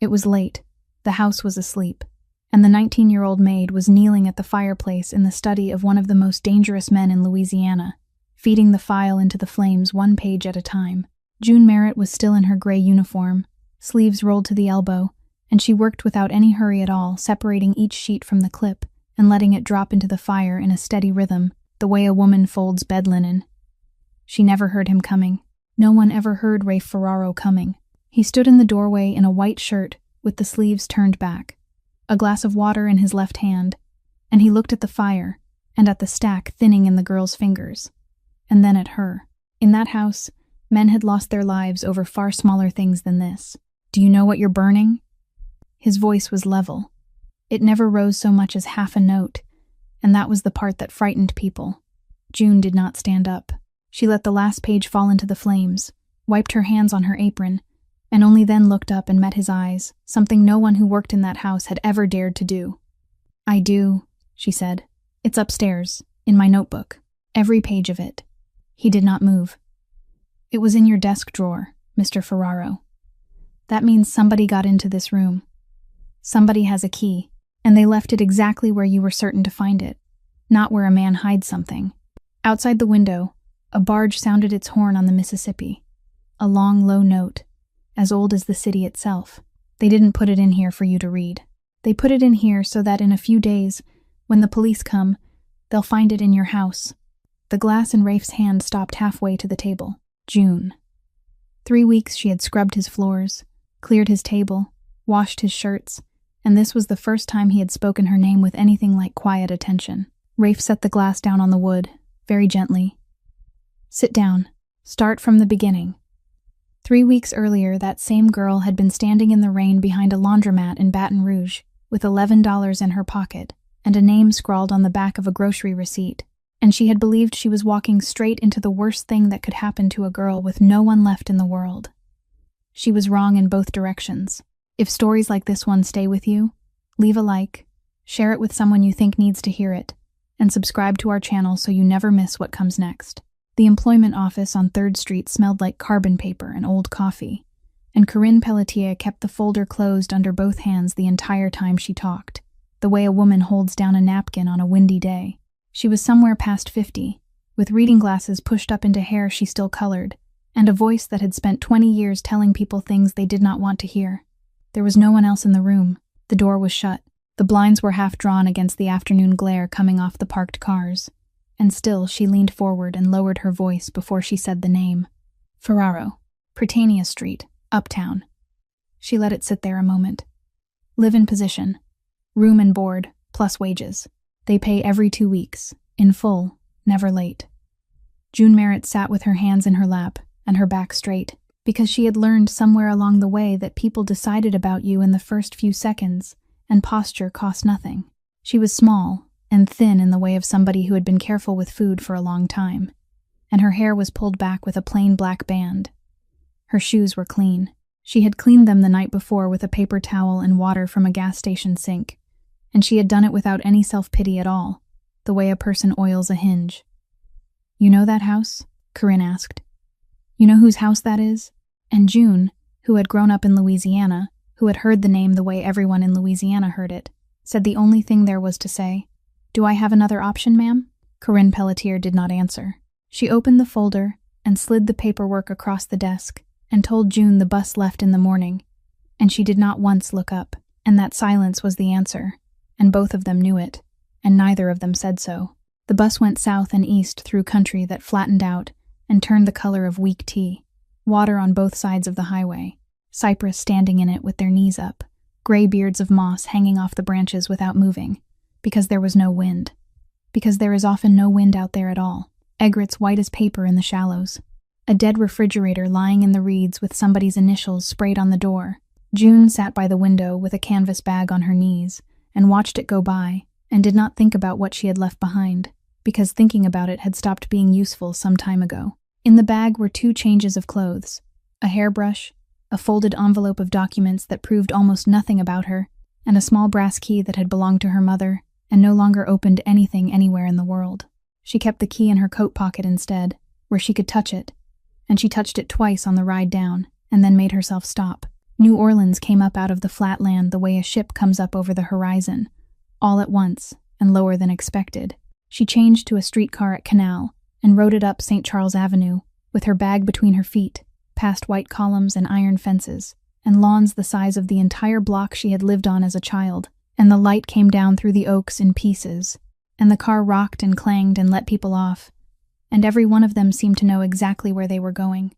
It was late, the house was asleep, and the 19-year-old Maid was kneeling at the fireplace in the study of one of the most dangerous men in Louisiana, feeding the file into the flames one page at a time. June Merritt was still in her gray uniform, sleeves rolled to the elbow, and she worked without any hurry at all, separating each sheet from the clip and letting it drop into the fire in a steady rhythm, the way a woman folds bed linen. She never heard him coming. No one ever heard Rafe Ferraro coming. He stood in the doorway in a white shirt with the sleeves turned back, a glass of water in his left hand, and he looked at the fire and at the stack thinning in the girl's fingers, and then at her. In that house, men had lost their lives over far smaller things than this. "Do you know what you're burning?" His voice was level. It never rose so much as half a note, and that was the part that frightened people. June did not stand up. She let the last page fall into the flames, wiped her hands on her apron, and only then looked up and met his eyes, something no one who worked in that house had ever dared to do. "I do," she said. "It's upstairs, in my notebook. Every page of it." He did not move. "It was in your desk drawer, Mr. Ferraro. That means somebody got into this room. Somebody has a key, and they left it exactly where you were certain to find it, not where a man hides something." Outside the window, a barge sounded its horn on the Mississippi, a long, low note, as old as the city itself. "They didn't put it in here for you to read. They put it in here so that in a few days, when the police come, they'll find it in your house." The glass in Rafe's hand stopped halfway to the table. June. 3 weeks she had scrubbed his floors, cleared his table, washed his shirts, and this was the first time he had spoken her name with anything like quiet attention. Rafe set the glass down on the wood, very gently. "Sit down. Start from the beginning." 3 weeks earlier, that same girl had been standing in the rain behind a laundromat in Baton Rouge, with $11 in her pocket, and a name scrawled on the back of a grocery receipt, and she had believed she was walking straight into the worst thing that could happen to a girl with no one left in the world. She was wrong in both directions. If stories like this one stay with you, leave a like, share it with someone you think needs to hear it, and subscribe to our channel so you never miss what comes next. The employment office on 3rd Street smelled like carbon paper and old coffee, and Corinne Pelletier kept the folder closed under both hands the entire time she talked, the way a woman holds down a napkin on a windy day. She was somewhere past 50, with reading glasses pushed up into hair she still colored, and a voice that had spent 20 years telling people things they did not want to hear. There was no one else in the room. The door was shut. The blinds were half drawn against the afternoon glare coming off the parked cars. And still she leaned forward and lowered her voice before she said the name. "Ferraro, Prytania Street, Uptown." She let it sit there a moment. "Live-in position. Room and board, plus wages. They pay every 2 weeks, in full, never late." June Merritt sat with her hands in her lap and her back straight, because she had learned somewhere along the way that people decided about you in the first few seconds, and posture cost nothing. She was small and thin in the way of somebody who had been careful with food for a long time, and her hair was pulled back with a plain black band. Her shoes were clean. She had cleaned them the night before with a paper towel and water from a gas station sink, and she had done it without any self-pity at all, the way a person oils a hinge. "You know that house?" Corinne asked. "You know whose house that is?" And June, who had grown up in Louisiana, who had heard the name the way everyone in Louisiana heard it, said the only thing there was to say, "Do I have another option, ma'am?" Corinne Pelletier did not answer. She opened the folder and slid the paperwork across the desk and told June the bus left in the morning, and she did not once look up, and that silence was the answer, and both of them knew it, and neither of them said so. The bus went south and east through country that flattened out and turned the color of weak tea, water on both sides of the highway, cypress standing in it with their knees up, gray beards of moss hanging off the branches without moving, because there was no wind, because there is often no wind out there at all, egrets white as paper in the shallows, a dead refrigerator lying in the reeds with somebody's initials sprayed on the door. June sat by the window with a canvas bag on her knees and watched it go by and did not think about what she had left behind, because thinking about it had stopped being useful some time ago. In the bag were 2 changes of clothes, a hairbrush, a folded envelope of documents that proved almost nothing about her, and a small brass key that had belonged to her mother and no longer opened anything anywhere in the world. She kept the key in her coat pocket instead, where she could touch it, and she touched it twice on the ride down, and then made herself stop. New Orleans came up out of the flat land the way a ship comes up over the horizon, all at once and lower than expected. She changed to a streetcar at Canal and rode it up St. Charles Avenue, with her bag between her feet, past white columns and iron fences, and lawns the size of the entire block she had lived on as a child, and the light came down through the oaks in pieces, and the car rocked and clanged and let people off, and every one of them seemed to know exactly where they were going.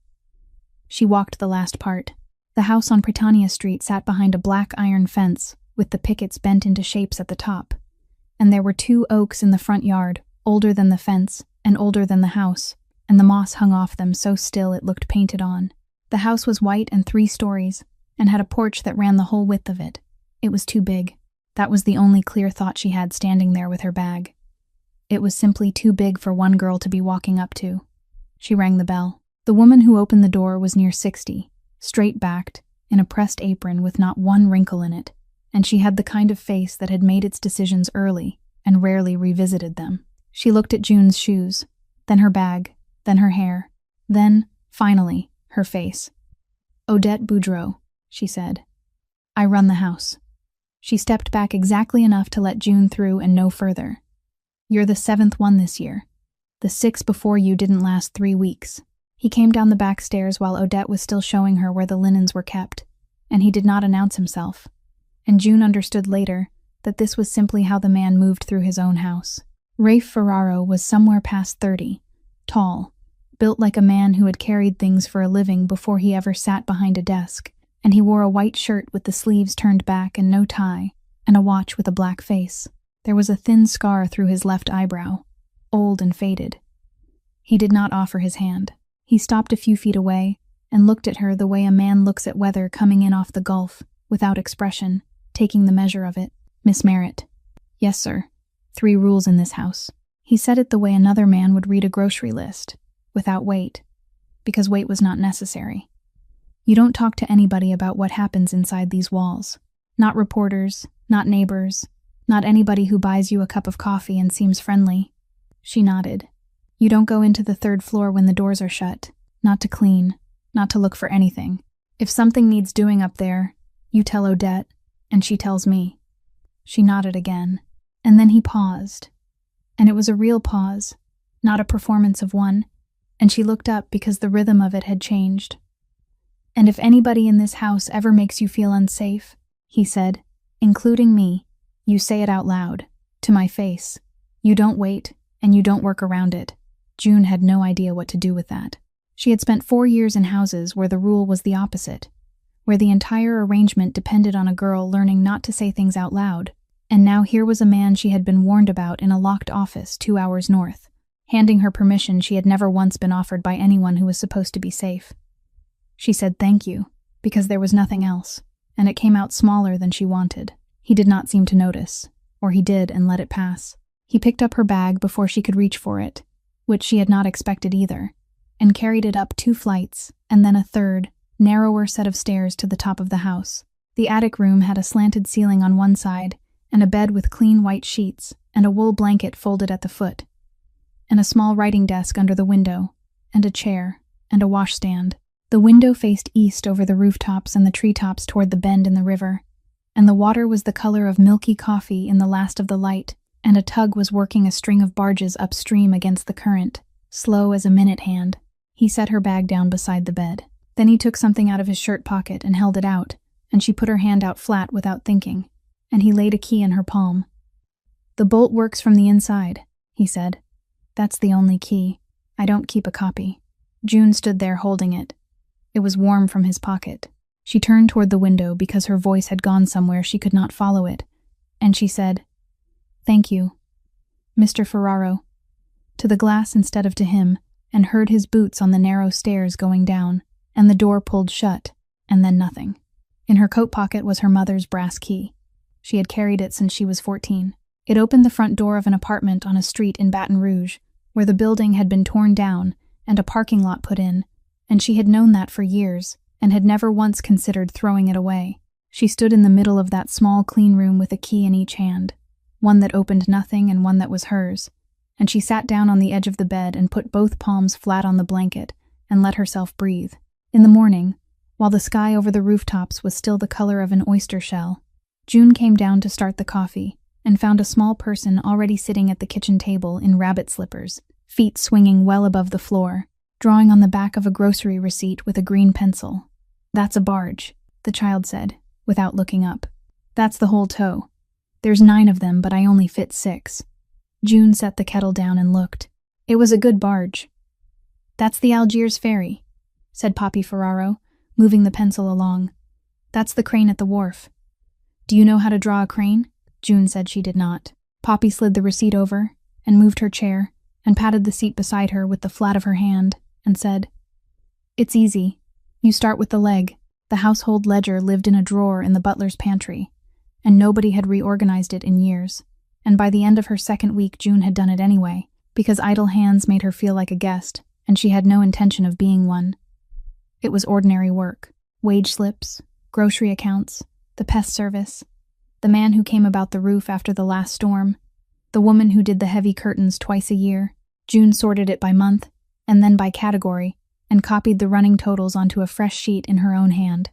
She walked the last part. The house on Britannia Street sat behind a black iron fence, with the pickets bent into shapes at the top, and there were 2 oaks in the front yard, older than the fence and older than the house, and the moss hung off them so still it looked painted on. The house was white and 3 stories, and had a porch that ran the whole width of it. It was too big. That was the only clear thought she had standing there with her bag. It was simply too big for one girl to be walking up to. She rang the bell. The woman who opened the door was near 60, straight-backed, in a pressed apron with not one wrinkle in it, and she had the kind of face that had made its decisions early and rarely revisited them. She looked at June's shoes, then her bag, then her hair, then, finally, her face. "Odette Boudreau," she said. "I run the house." She stepped back exactly enough to let June through and no further. "You're the 7th one this year. The 6 before you didn't last 3 weeks. He came down the back stairs while Odette was still showing her where the linens were kept, and he did not announce himself. And June understood later that this was simply how the man moved through his own house. Rafe Ferraro was somewhere past 30, tall, built like a man who had carried things for a living before he ever sat behind a desk, and he wore a white shirt with the sleeves turned back and no tie, and a watch with a black face. There was a thin scar through his left eyebrow, old and faded. He did not offer his hand. He stopped a few feet away and looked at her the way a man looks at weather coming in off the Gulf, without expression, taking the measure of it. "Miss Merritt." "Yes, sir. 3 rules in this house." He said it the way another man would read a grocery list, without weight, because weight was not necessary. "You don't talk to anybody about what happens inside these walls. Not reporters, not neighbors, not anybody who buys you a cup of coffee and seems friendly." She nodded. "You don't go into the 3rd floor when the doors are shut, not to clean, not to look for anything. If something needs doing up there, you tell Odette, and she tells me." She nodded again, and then he paused. And it was a real pause, not a performance of one, and she looked up because the rhythm of it had changed. "And if anybody in this house ever makes you feel unsafe," he said, "including me, you say it out loud, to my face. You don't wait, and you don't work around it." June had no idea what to do with that. She had spent 4 years in houses where the rule was the opposite, where the entire arrangement depended on a girl learning not to say things out loud, and now here was a man she had been warned about in a locked office 2 hours north, handing her permission she had never once been offered by anyone who was supposed to be safe. She said thank you, because there was nothing else, and it came out smaller than she wanted. He did not seem to notice, or he did and let it pass. He picked up her bag before she could reach for it, which she had not expected either, and carried it up 2 flights, and then a 3rd, narrower set of stairs to the top of the house. The attic room had a slanted ceiling on one side, and a bed with clean white sheets, and a wool blanket folded at the foot, and a small writing desk under the window, and a chair, and a washstand. The window faced east over the rooftops and the treetops toward the bend in the river, and the water was the color of milky coffee in the last of the light, and a tug was working a string of barges upstream against the current, slow as a minute hand. He set her bag down beside the bed. Then he took something out of his shirt pocket and held it out, and she put her hand out flat without thinking, and he laid a key in her palm. "The bolt works from the inside," he said. "That's the only key. I don't keep a copy." June stood there holding it. It was warm from his pocket. She turned toward the window because her voice had gone somewhere she could not follow it, and she said, "Thank you, Mr. Ferraro," to the glass instead of to him, and heard his boots on the narrow stairs going down, and the door pulled shut, and then nothing. In her coat pocket was her mother's brass key. She had carried it since she was 14. It opened the front door of an apartment on a street in Baton Rouge, where the building had been torn down and a parking lot put in, and she had known that for years, and had never once considered throwing it away. She stood in the middle of that small clean room with a key in each hand, one that opened nothing and one that was hers, and she sat down on the edge of the bed and put both palms flat on the blanket and let herself breathe. In the morning, while the sky over the rooftops was still the color of an oyster shell. June came down to start the coffee and found a small person already sitting at the kitchen table in rabbit slippers, feet swinging well above the floor, drawing on the back of a grocery receipt with a green pencil. "That's a barge," the child said, without looking up. "That's the whole tow. There's 9 of them, but I only fit 6. June set the kettle down and looked. It was a good barge. "That's the Algiers ferry," said Poppy Ferraro, moving the pencil along. "That's the crane at the wharf." "Do you know how to draw a crane?" June said she did not. Poppy slid the receipt over and moved her chair and patted the seat beside her with the flat of her hand and said, "It's easy. You start with the leg." The household ledger lived in a drawer in the butler's pantry, and nobody had reorganized it in years. And by the end of her second week, June had done it anyway, because idle hands made her feel like a guest, and she had no intention of being one. It was ordinary work. Wage slips, grocery accounts, the pest service, the man who came about the roof after the last storm, the woman who did the heavy curtains twice a year. June sorted it by month, and then by category, and copied the running totals onto a fresh sheet in her own hand.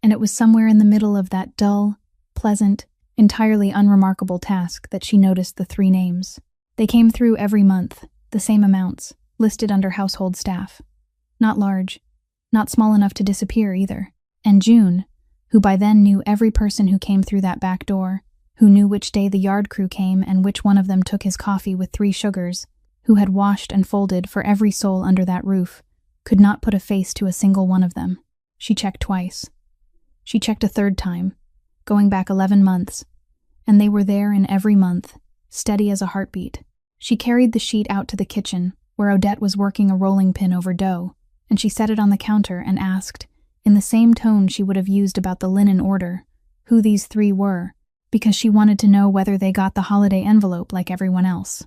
And it was somewhere in the middle of that dull, pleasant, entirely unremarkable task that she noticed the 3 names. They came through every month, the same amounts, listed under household staff. Not large, not small enough to disappear either. And June, who by then knew every person who came through that back door, who knew which day the yard crew came and which one of them took his coffee with 3 sugars, who had washed and folded for every soul under that roof, could not put a face to a single one of them. She checked twice. She checked a third time, going back 11 months, and they were there in every month, steady as a heartbeat. She carried the sheet out to the kitchen, where Odette was working a rolling pin over dough, and she set it on the counter and asked, in the same tone she would have used about the linen order, who these 3 were, because she wanted to know whether they got the holiday envelope like everyone else.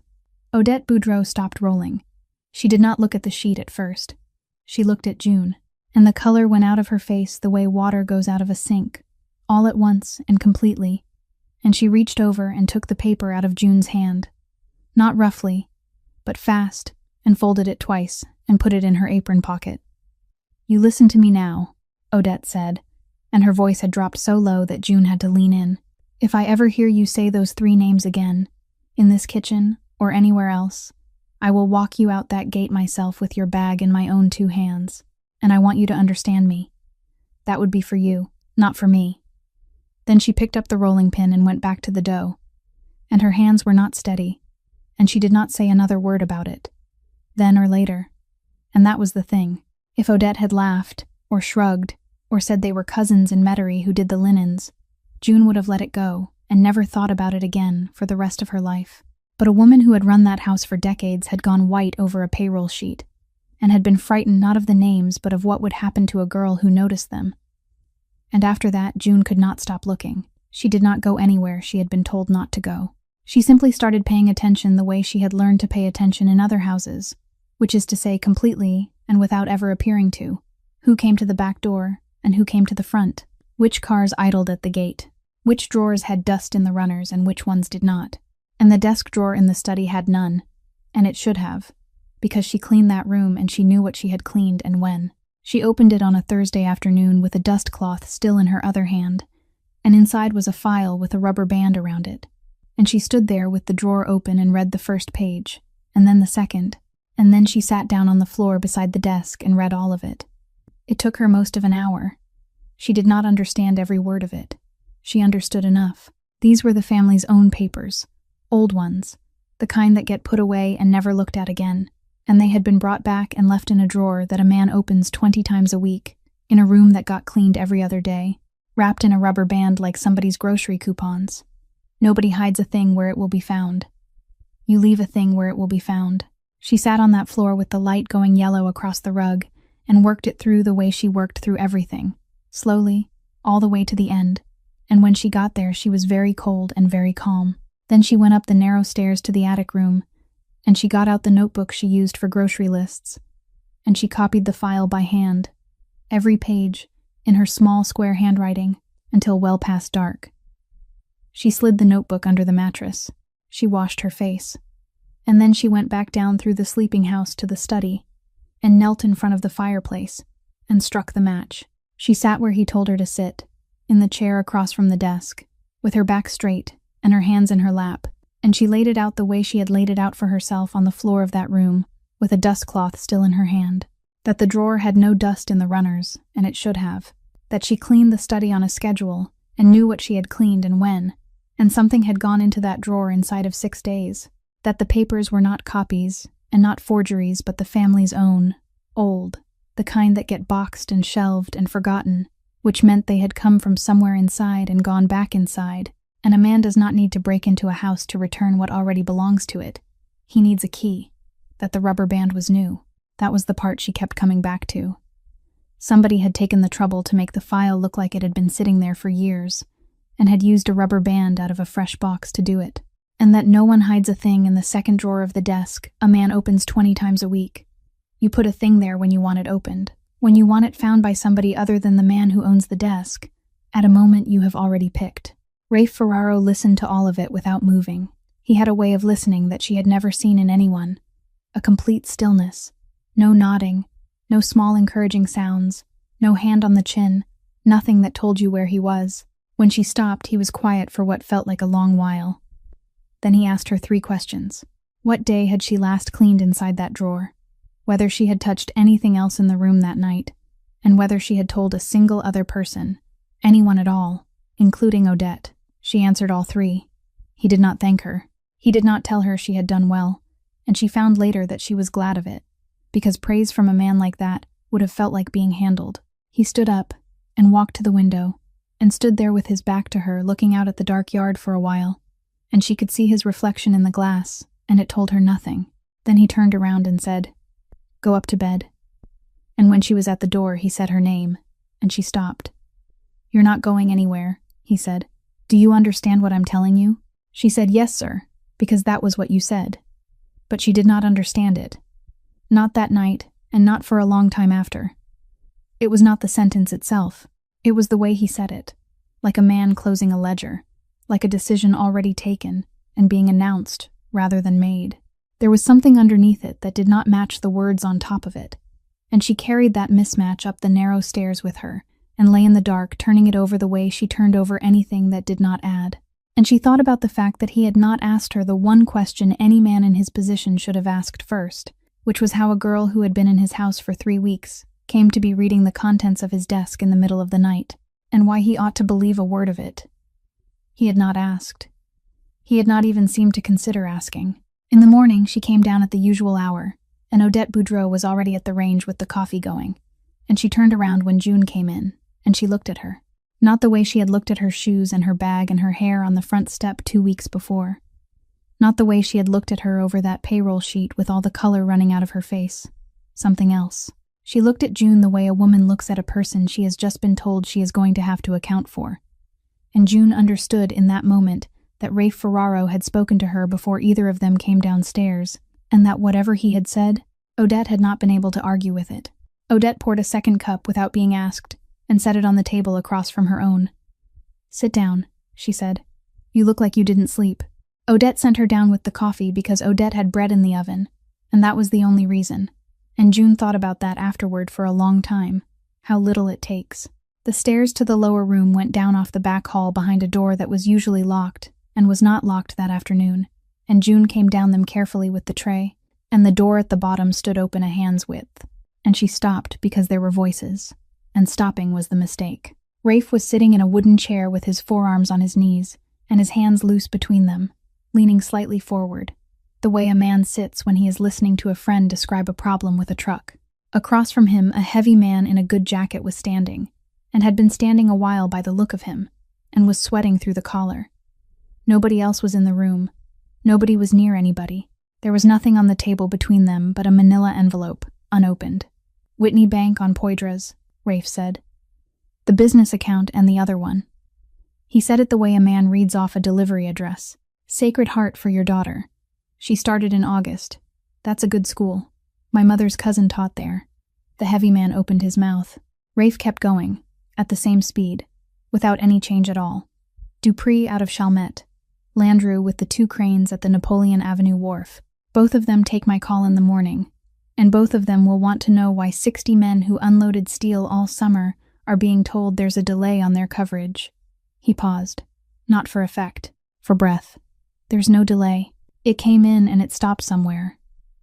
Odette Boudreau stopped rolling. She did not look at the sheet at first. She looked at June, and the color went out of her face the way water goes out of a sink, all at once and completely, and she reached over and took the paper out of June's hand. Not roughly, but fast, and folded it twice and put it in her apron pocket. "You listen to me now," Odette said, and her voice had dropped so low that June had to lean in. "If I ever hear you say those 3 names again, in this kitchen or anywhere else, I will walk you out that gate myself with your bag in my own 2 hands, and I want you to understand me. That would be for you, not for me." Then she picked up the rolling pin and went back to the dough, and her hands were not steady, and she did not say another word about it, then or later. And that was the thing. If Odette had laughed, or shrugged, or said they were cousins in Metairie who did the linens, June would have let it go and never thought about it again for the rest of her life. But a woman who had run that house for decades had gone white over a payroll sheet, and had been frightened not of the names but of what would happen to a girl who noticed them. And after that, June could not stop looking. She did not go anywhere she had been told not to go. She simply started paying attention the way she had learned to pay attention in other houses, which is to say completely and without ever appearing to. Who came to the back door and who came to the front? Which cars idled at the gate? Which drawers had dust in the runners and which ones did not? And the desk drawer in the study had none, and it should have, because she cleaned that room and she knew what she had cleaned and when. She opened it on a Thursday afternoon with a dust cloth still in her other hand, and inside was a file with a rubber band around it. And she stood there with the drawer open and read the first page, and then the second, and then she sat down on the floor beside the desk and read all of it. It took her most of an hour. She did not understand every word of it. She understood enough. These were the family's own papers, old ones, the kind that get put away and never looked at again, and they had been brought back and left in a drawer that a man opens 20 times a week, in a room that got cleaned every other day, wrapped in a rubber band like somebody's grocery coupons. Nobody hides a thing where it will be found. You leave a thing where it will be found. She sat on that floor with the light going yellow across the rug and worked it through the way she worked through everything, slowly, all the way to the end, and when she got there she was very cold and very calm. Then she went up the narrow stairs to the attic room, and she got out the notebook she used for grocery lists, and she copied the file by hand, every page, in her small square handwriting, until well past dark. She slid the notebook under the mattress. She washed her face. And then she went back down through the sleeping house to the study, and knelt in front of the fireplace, and struck the match. She sat where he told her to sit, in the chair across from the desk, with her back straight and her hands in her lap, and she laid it out the way she had laid it out for herself on the floor of that room, with a dust cloth still in her hand. That the drawer had no dust in the runners, and it should have. That she cleaned the study on a schedule, and knew what she had cleaned and when, and something had gone into that drawer inside of 6 days. That the papers were not copies, and not forgeries, but the family's own, old, the kind that get boxed and shelved and forgotten, which meant they had come from somewhere inside and gone back inside, and a man does not need to break into a house to return what already belongs to it. He needs a key. That the rubber band was new. That was the part she kept coming back to. Somebody had taken the trouble to make the file look like it had been sitting there for years, and had used a rubber band out of a fresh box to do it. And that no one hides a thing in the second drawer of the desk a man opens 20 times a week. You put a thing there when you want it opened, when you want it found by somebody other than the man who owns the desk, at a moment you have already picked. Rafe Ferraro listened to all of it without moving. He had a way of listening that she had never seen in anyone. A complete stillness. No nodding, no small encouraging sounds, no hand on the chin, nothing that told you where he was. When she stopped, he was quiet for what felt like a long while. Then he asked her 3 questions. What day had she last cleaned inside that drawer? Whether she had touched anything else in the room that night, and whether she had told a single other person, anyone at all, including Odette. She answered all 3. He did not thank her. He did not tell her she had done well, and she found later that she was glad of it, because praise from a man like that would have felt like being handled. He stood up and walked to the window and stood there with his back to her, looking out at the dark yard for a while, and she could see his reflection in the glass, and it told her nothing. Then he turned around and said, "Go up to bed." And when she was at the door, he said her name, and she stopped. "You're not going anywhere," he said. "Do you understand what I'm telling you?" She said, "Yes, sir," because that was what you said. But she did not understand it. Not that night, and not for a long time after. It was not the sentence itself. It was the way he said it, like a man closing a ledger, like a decision already taken and being announced rather than made. There was something underneath it that did not match the words on top of it, and she carried that mismatch up the narrow stairs with her and lay in the dark, turning it over the way she turned over anything that did not add. And she thought about the fact that he had not asked her the one question any man in his position should have asked first, which was how a girl who had been in his house for 3 weeks came to be reading the contents of his desk in the middle of the night, and why he ought to believe a word of it. He had not asked. He had not even seemed to consider asking. In the morning, she came down at the usual hour, and Odette Boudreau was already at the range with the coffee going, and she turned around when June came in, and she looked at her. Not the way she had looked at her shoes and her bag and her hair on the front step 2 weeks before. Not the way she had looked at her over that payroll sheet with all the color running out of her face. Something else. She looked at June the way a woman looks at a person she has just been told she is going to have to account for. And June understood in that moment that Rafe Ferraro had spoken to her before either of them came downstairs, and that whatever he had said, Odette had not been able to argue with it. Odette poured a second cup without being asked, and set it on the table across from her own. "Sit down," she said. "You look like you didn't sleep." Odette sent her down with the coffee because Odette had bread in the oven, and that was the only reason. And June thought about that afterward for a long time, how little it takes. The stairs to the lower room went down off the back hall behind a door that was usually locked, and was not locked that afternoon, and June came down them carefully with the tray, and the door at the bottom stood open a hand's width, and she stopped because there were voices, and stopping was the mistake. Rafe was sitting in a wooden chair with his forearms on his knees, and his hands loose between them, leaning slightly forward, the way a man sits when he is listening to a friend describe a problem with a truck. Across from him, a heavy man in a good jacket was standing, and had been standing a while by the look of him, and was sweating through the collar. Nobody else was in the room. Nobody was near anybody. There was nothing on the table between them but a manila envelope, unopened. "Whitney Bank on Poydras," Rafe said. "The business account and the other one." He said it the way a man reads off a delivery address. "Sacred Heart for your daughter. She started in August. That's a good school. My mother's cousin taught there." The heavy man opened his mouth. Rafe kept going, at the same speed, without any change at all. "Dupree out of Chalmette. Landrew with the 2 cranes at the Napoleon Avenue wharf. Both of them take my call in the morning, and both of them will want to know why 60 men who unloaded steel all summer are being told there's a delay on their coverage. He paused. Not for effect, for breath. There's no delay. It came in and it stopped somewhere.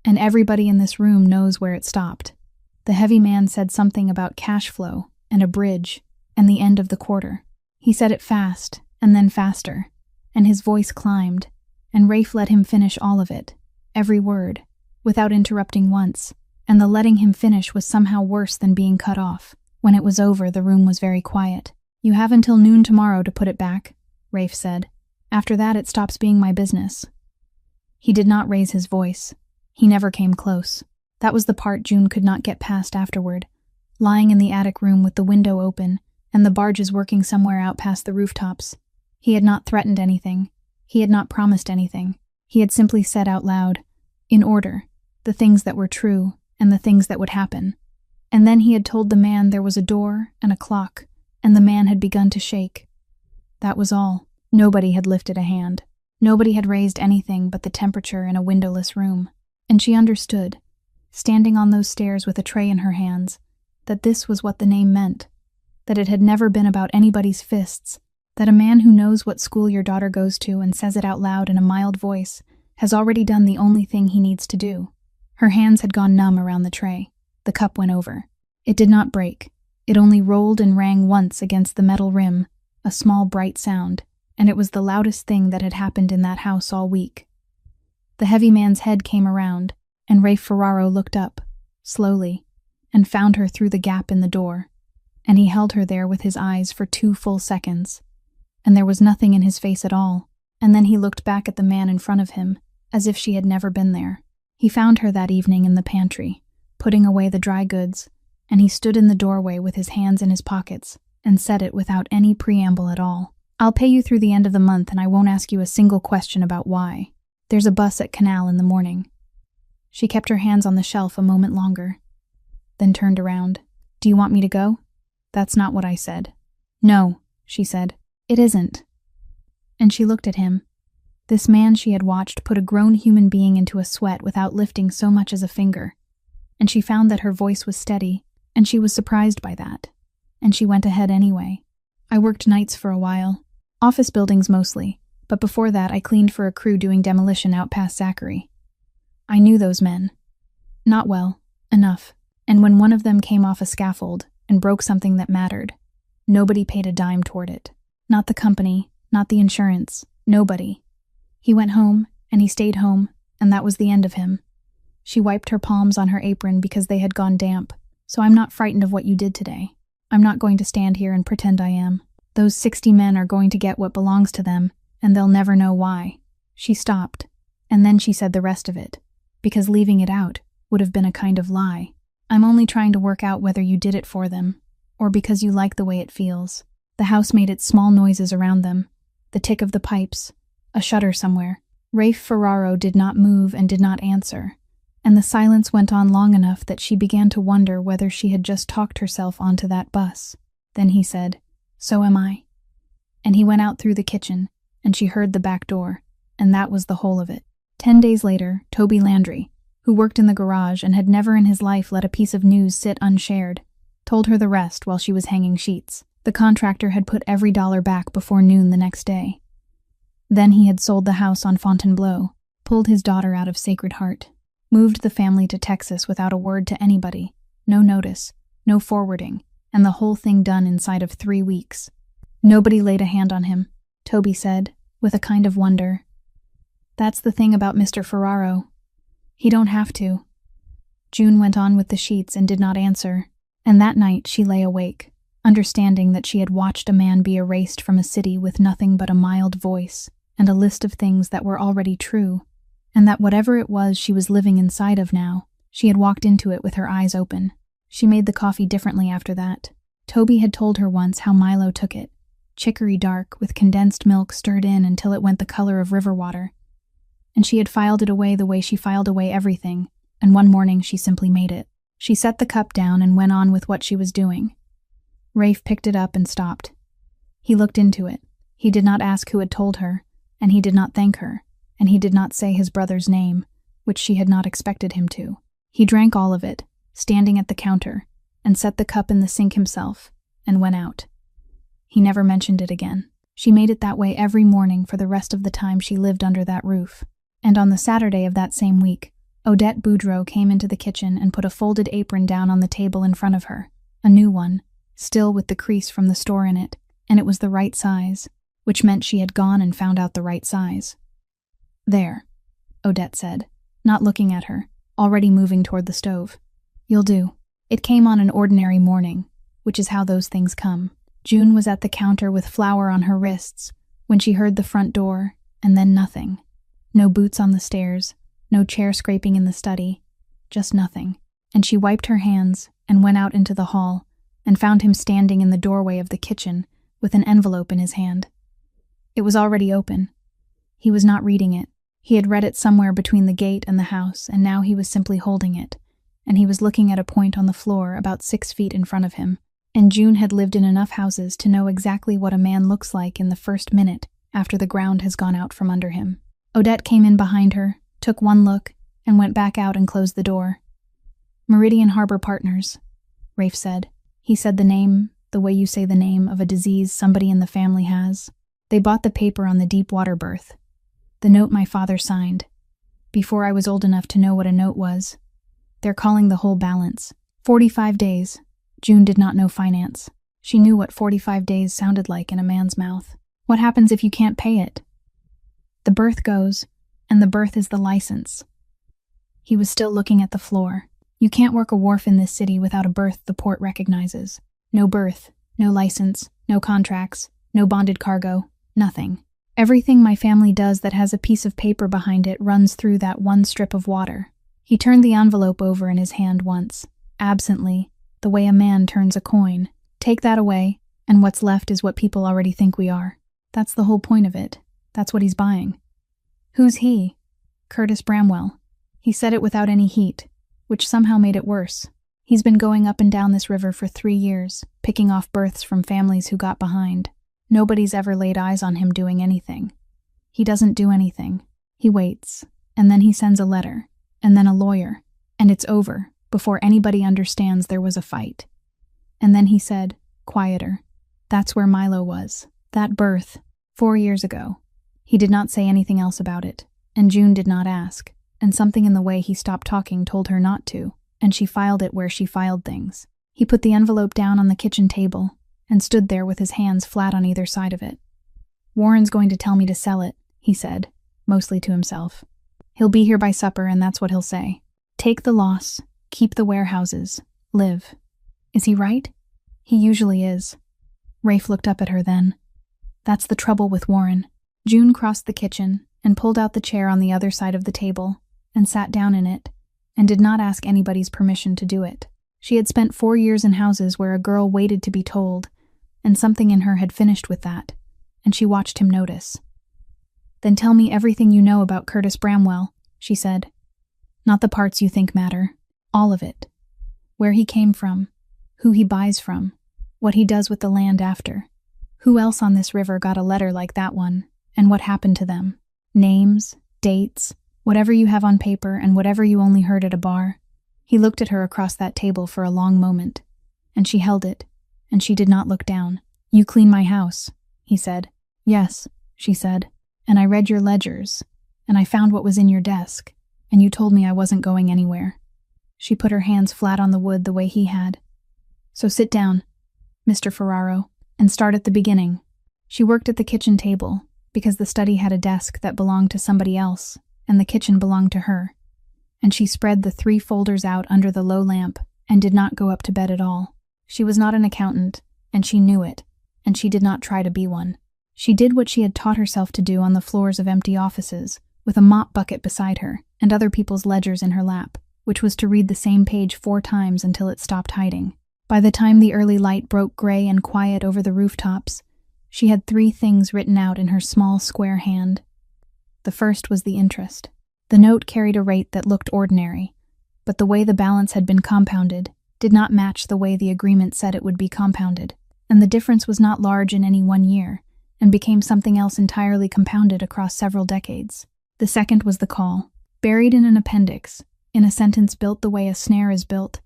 And everybody in this room knows where it stopped. The heavy man said something about cash flow and a bridge and the end of the quarter. He said it fast and then faster, and his voice climbed, and Rafe let him finish all of it, every word, without interrupting once, and the letting him finish was somehow worse than being cut off. When it was over, the room was very quiet. You have until noon tomorrow to put it back, Rafe said. After that, it stops being my business. He did not raise his voice. He never came close. That was the part June could not get past afterward. Lying in the attic room with the window open and the barges working somewhere out past the rooftops. He had not threatened anything. He had not promised anything. He had simply said out loud, in order, the things that were true and the things that would happen. And then he had told the man there was a door and a clock, and the man had begun to shake. That was all. Nobody had lifted a hand. Nobody had raised anything but the temperature in a windowless room. And she understood, standing on those stairs with a tray in her hands, that this was what the name meant, that it had never been about anybody's fists, that a man who knows what school your daughter goes to and says it out loud in a mild voice has already done the only thing he needs to do. Her hands had gone numb around the tray. The cup went over. It did not break. It only rolled and rang once against the metal rim, a small bright sound, and it was the loudest thing that had happened in that house all week. The heavy man's head came around, and Rafe Ferraro looked up, slowly, and found her through the gap in the door, and he held her there with his eyes for 2 full seconds. And there was nothing in his face at all, and then he looked back at the man in front of him, as if she had never been there. He found her that evening in the pantry, putting away the dry goods, and he stood in the doorway with his hands in his pockets, and said it without any preamble at all. I'll pay you through the end of the month, and I won't ask you a single question about why. There's a bus at Canal in the morning. She kept her hands on the shelf a moment longer, then turned around. Do you want me to go? That's not what I said. No, she said. It isn't. And she looked at him. This man she had watched put a grown human being into a sweat without lifting so much as a finger. And she found that her voice was steady, and she was surprised by that. And she went ahead anyway. I worked nights for a while. Office buildings mostly, but before that I cleaned for a crew doing demolition out past Zachary. I knew those men. Not well, enough. And when one of them came off a scaffold and broke something that mattered, nobody paid a dime toward it. Not the company, not the insurance, nobody. He went home, and he stayed home, and that was the end of him. She wiped her palms on her apron because they had gone damp. So I'm not frightened of what you did today. I'm not going to stand here and pretend I am. Those 60 men are going to get what belongs to them, and they'll never know why. She stopped, and then she said the rest of it, because leaving it out would have been a kind of lie. I'm only trying to work out whether you did it for them, or because you like the way it feels. The house made its small noises around them, the tick of the pipes, a shutter somewhere. Rafe Ferraro did not move and did not answer, and the silence went on long enough that she began to wonder whether she had just talked herself onto that bus. Then he said, So am I. And he went out through the kitchen, and she heard the back door, and that was the whole of it. 10 days later, Toby Landry, who worked in the garage and had never in his life let a piece of news sit unshared, told her the rest while she was hanging sheets. The contractor had put every dollar back before noon the next day. Then he had sold the house on Fontainebleau, pulled his daughter out of Sacred Heart, moved the family to Texas without a word to anybody, no notice, no forwarding, and the whole thing done inside of 3 weeks. Nobody laid a hand on him, Toby said, with a kind of wonder. That's the thing about Mr. Ferraro. He don't have to. June went on with the sheets and did not answer, and that night she lay awake, understanding that she had watched a man be erased from a city with nothing but a mild voice and a list of things that were already true, and that whatever it was she was living inside of now, she had walked into it with her eyes open. She made the coffee differently after that. Toby had told her once how Milo took it, chicory dark with condensed milk stirred in until it went the color of river water. And she had filed it away the way she filed away everything, and one morning she simply made it. She set the cup down and went on with what she was doing. Rafe picked it up and stopped. He looked into it. He did not ask who had told her, and he did not thank her, and he did not say his brother's name, which she had not expected him to. He drank all of it, standing at the counter, and set the cup in the sink himself, and went out. He never mentioned it again. She made it that way every morning for the rest of the time she lived under that roof. And on the Saturday of that same week, Odette Boudreau came into the kitchen and put a folded apron down on the table in front of her, a new one, still with the crease from the store in it, and it was the right size, which meant she had gone and found out the right size. "There," Odette said, not looking at her, already moving toward the stove. "You'll do." It came on an ordinary morning, which is how those things come. June was at the counter with flour on her wrists when she heard the front door, and then nothing. No boots on the stairs, no chair scraping in the study, just nothing. And she wiped her hands and went out into the hall and found him standing in the doorway of the kitchen with an envelope in his hand. It was already open. He was not reading it. He had read it somewhere between the gate and the house, and now he was simply holding it, and he was looking at a point on the floor about 6 feet in front of him. And June had lived in enough houses to know exactly what a man looks like in the first minute after the ground has gone out from under him. Odette came in behind her, took one look, and went back out and closed the door. "Meridian Harbor Partners," Rafe said. He said the name, the way you say the name of a disease somebody in the family has. "They bought the paper on the deep water berth. The note my father signed. Before I was old enough to know what a note was. They're calling the whole balance. 45 days. June did not know finance. She knew what 45 days sounded like in a man's mouth. What happens if you can't pay it? The berth goes, and the berth is the license." He was still looking at the floor. "You can't work a wharf in this city without a berth the port recognizes. No berth, no license, no contracts, no bonded cargo, nothing. Everything my family does that has a piece of paper behind it runs through that one strip of water." He turned the envelope over in his hand once, absently, the way a man turns a coin. "Take that away, and what's left is what people already think we are. That's the whole point of it. That's what he's buying." "Who's he?" "Curtis Bramwell." He said it without any heat, which somehow made it worse. "He's been going up and down this river for 3 years, picking off berths from families who got behind. Nobody's ever laid eyes on him doing anything. He doesn't do anything. He waits, and then he sends a letter, and then a lawyer, and it's over before anybody understands there was a fight. And then he said, quieter, that's where Milo was. That berth, 4 years ago." He did not say anything else about it, and June did not ask, and something in the way he stopped talking told her not to, and she filed it where she filed things. He put the envelope down on the kitchen table and stood there with his hands flat on either side of it. "Warren's going to tell me to sell it," he said, mostly to himself. "He'll be here by supper, and that's what he'll say. Take the loss, keep the warehouses, live." Is he right? He usually is. Rafe looked up at her then. "That's the trouble with Warren." June crossed the kitchen and pulled out the chair on the other side of the table and sat down in it, and did not ask anybody's permission to do it. She had spent 4 years in houses where a girl waited to be told, and something in her had finished with that, and she watched him notice. "Then tell me everything you know about Curtis Bramwell," she said. "Not the parts you think matter. All of it. Where he came from, who he buys from, what he does with the land after. Who else on this river got a letter like that one, and what happened to them. Names, dates, whatever you have on paper and whatever you only heard at a bar." He looked at her across that table for a long moment, and she held it, and she did not look down. "You clean my house," he said. "Yes," she said, "and I read your ledgers, and I found what was in your desk, and you told me I wasn't going anywhere." She put her hands flat on the wood the way he had. "So sit down, Mr. Ferraro, and start at the beginning." She worked at the kitchen table, because the study had a desk that belonged to somebody else, and the kitchen belonged to her. And she spread the 3 folders out under the low lamp, and did not go up to bed at all. She was not an accountant, and she knew it, and she did not try to be one. She did what she had taught herself to do on the floors of empty offices, with a mop bucket beside her, and other people's ledgers in her lap, which was to read the same page 4 times until it stopped hiding. By the time the early light broke gray and quiet over the rooftops, she had 3 things written out in her small square hand. The first was the interest. The note carried a rate that looked ordinary, but the way the balance had been compounded did not match the way the agreement said it would be compounded, and the difference was not large in any one year, and became something else entirely compounded across several decades. The second was the call. Buried in an appendix, in a sentence built the way a snare is built,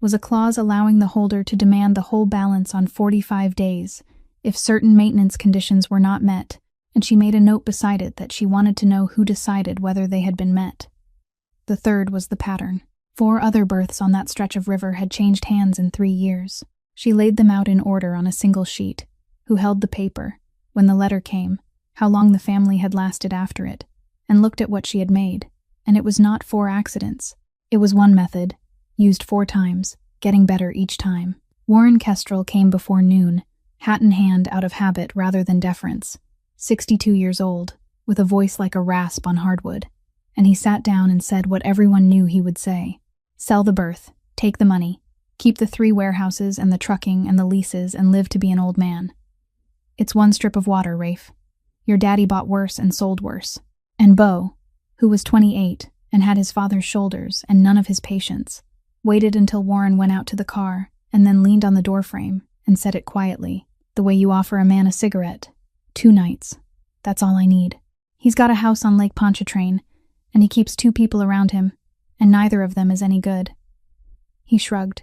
was a clause allowing the holder to demand the whole balance on 45 days if certain maintenance conditions were not met, and she made a note beside it that she wanted to know who decided whether they had been met. The third was the pattern. 4 other berths on that stretch of river had changed hands in 3 years. She laid them out in order on a single sheet. Who held the paper, when the letter came, how long the family had lasted after it, and looked at what she had made. And it was not 4 accidents. It was one method, used 4 times, getting better each time. Warren Kestrel came before noon, hat in hand out of habit rather than deference, 62 years old, with a voice like a rasp on hardwood, and he sat down and said what everyone knew he would say. Sell the berth, take the money, keep the 3 warehouses and the trucking and the leases and live to be an old man. It's one strip of water, Rafe. Your daddy bought worse and sold worse. And Beau, who was 28 and had his father's shoulders and none of his patience, waited until Warren went out to the car and then leaned on the doorframe and said it quietly, the way you offer a man a cigarette. 2 nights. That's all I need. He's got a house on Lake Pontchartrain, and he keeps 2 people around him, and neither of them is any good. He shrugged.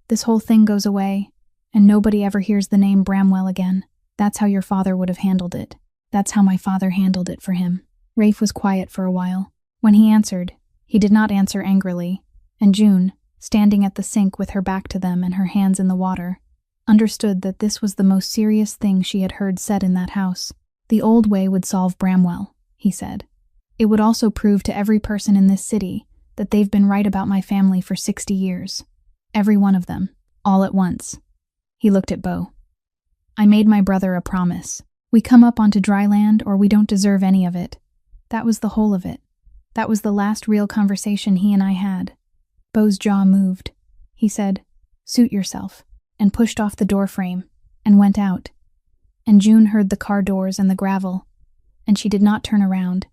This whole thing goes away, and nobody ever hears the name Bramwell again. That's how your father would have handled it. That's how my father handled it for him. Rafe was quiet for a while. When he answered, he did not answer angrily, and June, standing at the sink with her back to them and her hands in the water, understood that this was the most serious thing she had heard said in that house. The old way would solve Bramwell, he said. It would also prove to every person in this city that they've been right about my family for 60 years. Every one of them, all at once. He looked at Beau. I made my brother a promise. We come up onto dry land or we don't deserve any of it. That was the whole of it. That was the last real conversation he and I had. Beau's jaw moved. He said, suit yourself, and pushed off the doorframe, and went out. And June heard the car doors and the gravel, and she did not turn around,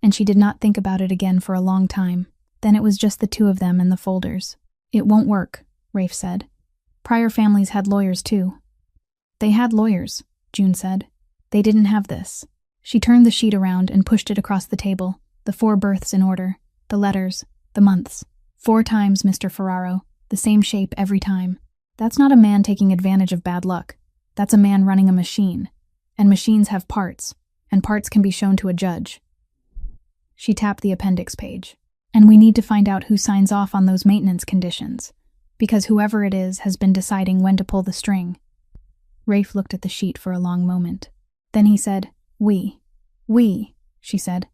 and she did not think about it again for a long time. Then it was just the 2 of them and the folders. It won't work, Rafe said. Prior families had lawyers too. They had lawyers, June said. They didn't have this. She turned the sheet around and pushed it across the table, the 4 berths in order, the letters, the months. 4 times, Mr. Ferraro, the same shape every time. That's not a man taking advantage of bad luck. That's a man running a machine. And machines have parts, and parts can be shown to a judge. She tapped the appendix page. And we need to find out who signs off on those maintenance conditions, because whoever it is has been deciding when to pull the string. Rafe looked at the sheet for a long moment. Then he said, We, she said.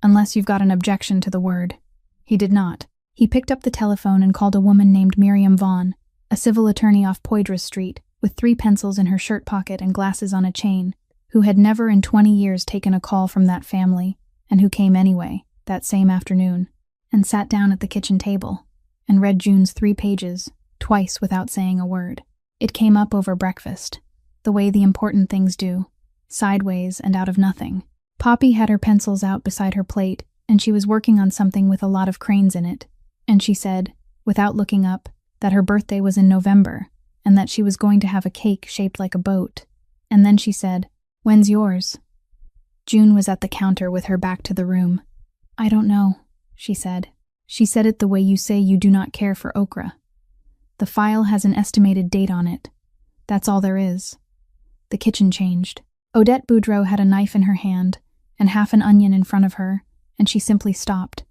Unless you've got an objection to the word. He did not. He picked up the telephone and called a woman named Miriam Vaughn, a civil attorney off Poydras Street, with 3 pencils in her shirt pocket and glasses on a chain, who had never in 20 years taken a call from that family, and who came anyway, that same afternoon, and sat down at the kitchen table, and read June's 3 pages, twice without saying a word. It came up over breakfast, the way the important things do, sideways and out of nothing. Poppy had her pencils out beside her plate, and she was working on something with a lot of cranes in it, and she said, without looking up, that her birthday was in November, and that she was going to have a cake shaped like a boat. And then she said, When's yours? June was at the counter with her back to the room. I don't know, she said. She said it the way you say you do not care for okra. The file has an estimated date on it. That's all there is. The kitchen changed. Odette Boudreau had a knife in her hand and half an onion in front of her, and she simply stopped,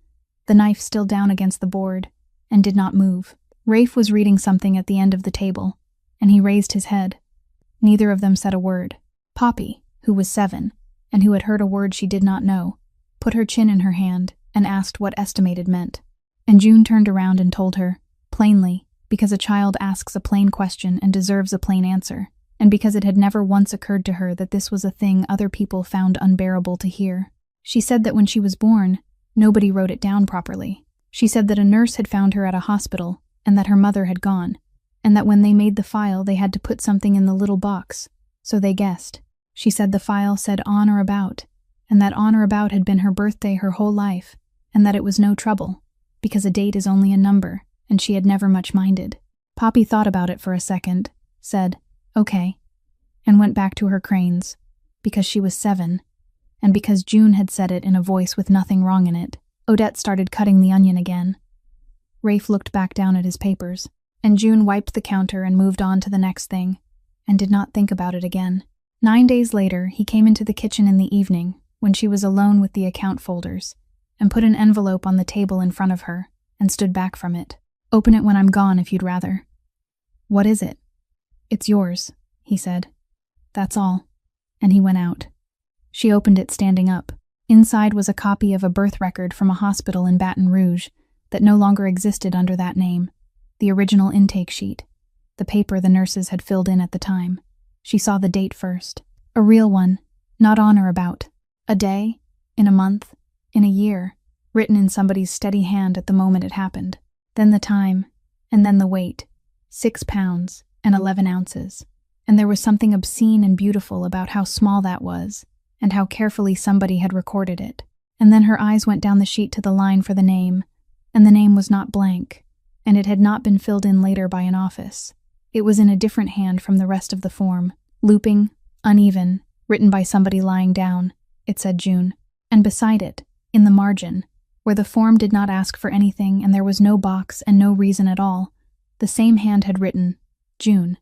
the knife still down against the board, and did not move. Rafe was reading something at the end of the table, and he raised his head. Neither of them said a word. Poppy, who was 7, and who had heard a word she did not know, put her chin in her hand and asked what estimated meant. And June turned around and told her, plainly, because a child asks a plain question and deserves a plain answer, and because it had never once occurred to her that this was a thing other people found unbearable to hear. She said that when she was born, nobody wrote it down properly. She said that a nurse had found her at a hospital, and that her mother had gone, and that when they made the file they had to put something in the little box, so they guessed. She said the file said on or about, and that on or about had been her birthday her whole life, and that it was no trouble, because a date is only a number, and she had never much minded. Poppy thought about it for a second, said, okay, and went back to her cranes, because she was 7, and because June had said it in a voice with nothing wrong in it. Odette started cutting the onion again. Rafe looked back down at his papers. and June wiped the counter and moved on to the next thing, and did not think about it again. 9 days later, he came into the kitchen in the evening, when she was alone with the account folders, and put an envelope on the table in front of her, and stood back from it. "Open it when I'm gone if you'd rather." "What is it?" "It's yours," he said. "That's all." And he went out. She opened it standing up. Inside was a copy of a birth record from a hospital in Baton Rouge that no longer existed under that name, the original intake sheet, the paper the nurses had filled in at the time. She saw the date first. A real one, not on or about. A day, in a month, in a year, written in somebody's steady hand at the moment it happened. Then the time, and then the weight, 6 pounds and 11 ounces. And there was something obscene and beautiful about how small that was, and how carefully somebody had recorded it. And then her eyes went down the sheet to the line for the name, and the name was not blank, and it had not been filled in later by an office. It was in a different hand from the rest of the form, looping, uneven, written by somebody lying down. It said June. And beside it, in the margin, where the form did not ask for anything and there was no box and no reason at all, the same hand had written, June.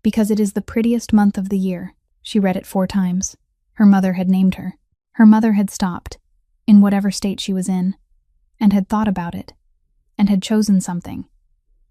Because it is the prettiest month of the year. She read it 4 times. Her mother had named her. Her mother had stopped, in whatever state she was in, and had thought about it, and had chosen something,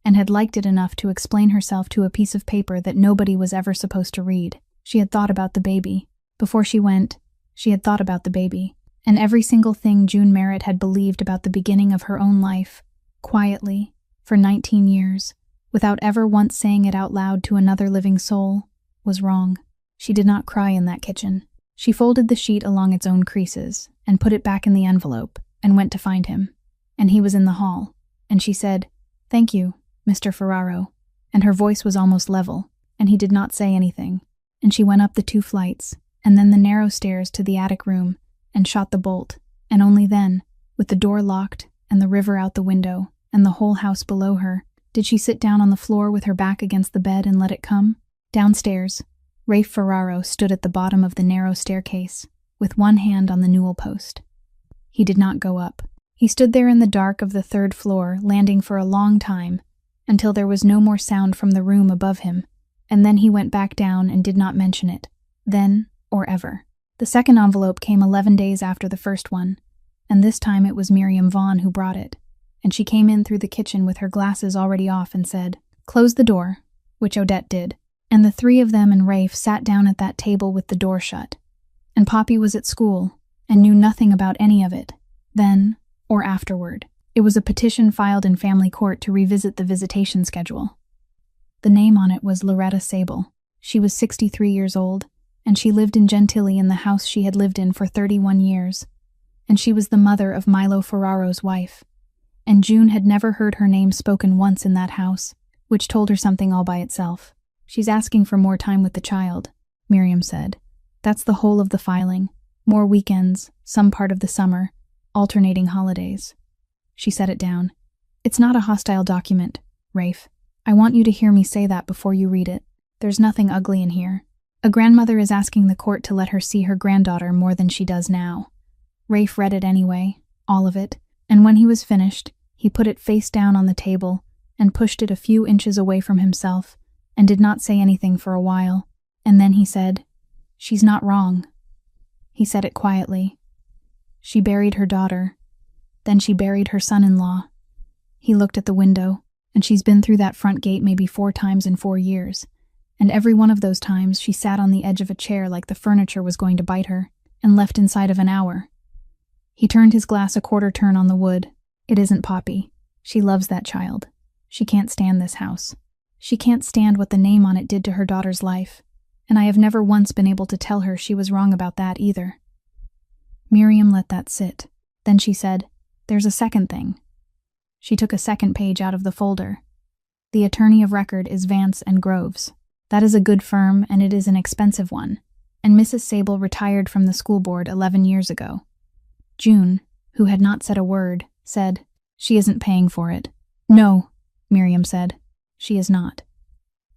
and had liked it enough to explain herself to a piece of paper that nobody was ever supposed to read. She had thought about the baby. Before she went, she had thought about the baby, and every single thing June Merritt had believed about the beginning of her own life, quietly, for 19 years, without ever once saying it out loud to another living soul, was wrong. She did not cry in that kitchen. She folded the sheet along its own creases, and put it back in the envelope, and went to find him. And he was in the hall, and she said, "Thank you, Mr. Ferraro," and her voice was almost level, and he did not say anything. And she went up the 2 flights, and then the narrow stairs to the attic room, and shot the bolt, and only then, with the door locked, and the river out the window, and the whole house below her, did she sit down on the floor with her back against the bed and let it come. Downstairs, Rafe Ferraro stood at the bottom of the narrow staircase, with one hand on the newel post. He did not go up. He stood there in the dark of the 3rd floor, landing for a long time, until there was no more sound from the room above him, and then he went back down and did not mention it, then or ever. The second envelope came 11 days after the first one, and this time it was Miriam Vaughn who brought it, and she came in through the kitchen with her glasses already off and said, "Close the door," which Odette did, and the 3 of them and Rafe sat down at that table with the door shut. And Poppy was at school, and knew nothing about any of it, then or afterward. It was a petition filed in family court to revisit the visitation schedule. The name on it was Loretta Sable. She was 63 years old, and she lived in Gentilly in the house she had lived in for 31 years. And she was the mother of Milo Ferraro's wife. And June had never heard her name spoken once in that house, which told her something all by itself. "She's asking for more time with the child," Miriam said. "That's the whole of the filing. More weekends, some part of the summer, alternating holidays." She set it down. "It's not a hostile document, Rafe. I want you to hear me say that before you read it. There's nothing ugly in here. A grandmother is asking the court to let her see her granddaughter more than she does now." Rafe read it anyway, all of it, and when he was finished, he put it face down on the table and pushed it a few inches away from himself and did not say anything for a while. And then he said, "She's not wrong." He said it quietly. "She buried her daughter. Then she buried her son-in-law." He looked at the window, and she's been through that front gate maybe 4 times in 4 years, and every one of those times she sat on the edge of a chair like the furniture was going to bite her, and left inside of an hour. He turned his glass a quarter turn on the wood. "It isn't Poppy. She loves that child. She can't stand this house. She can't stand what the name on it did to her daughter's life, and I have never once been able to tell her she was wrong about that either." Miriam let that sit. Then she said, "There's a second thing." She took a second page out of the folder. "The attorney of record is Vance and Groves. That is a good firm, and it is an expensive one, and Mrs. Sable retired from the school board 11 years ago." June, who had not said a word, said, "She isn't paying for it." "No," Miriam said, "she is not."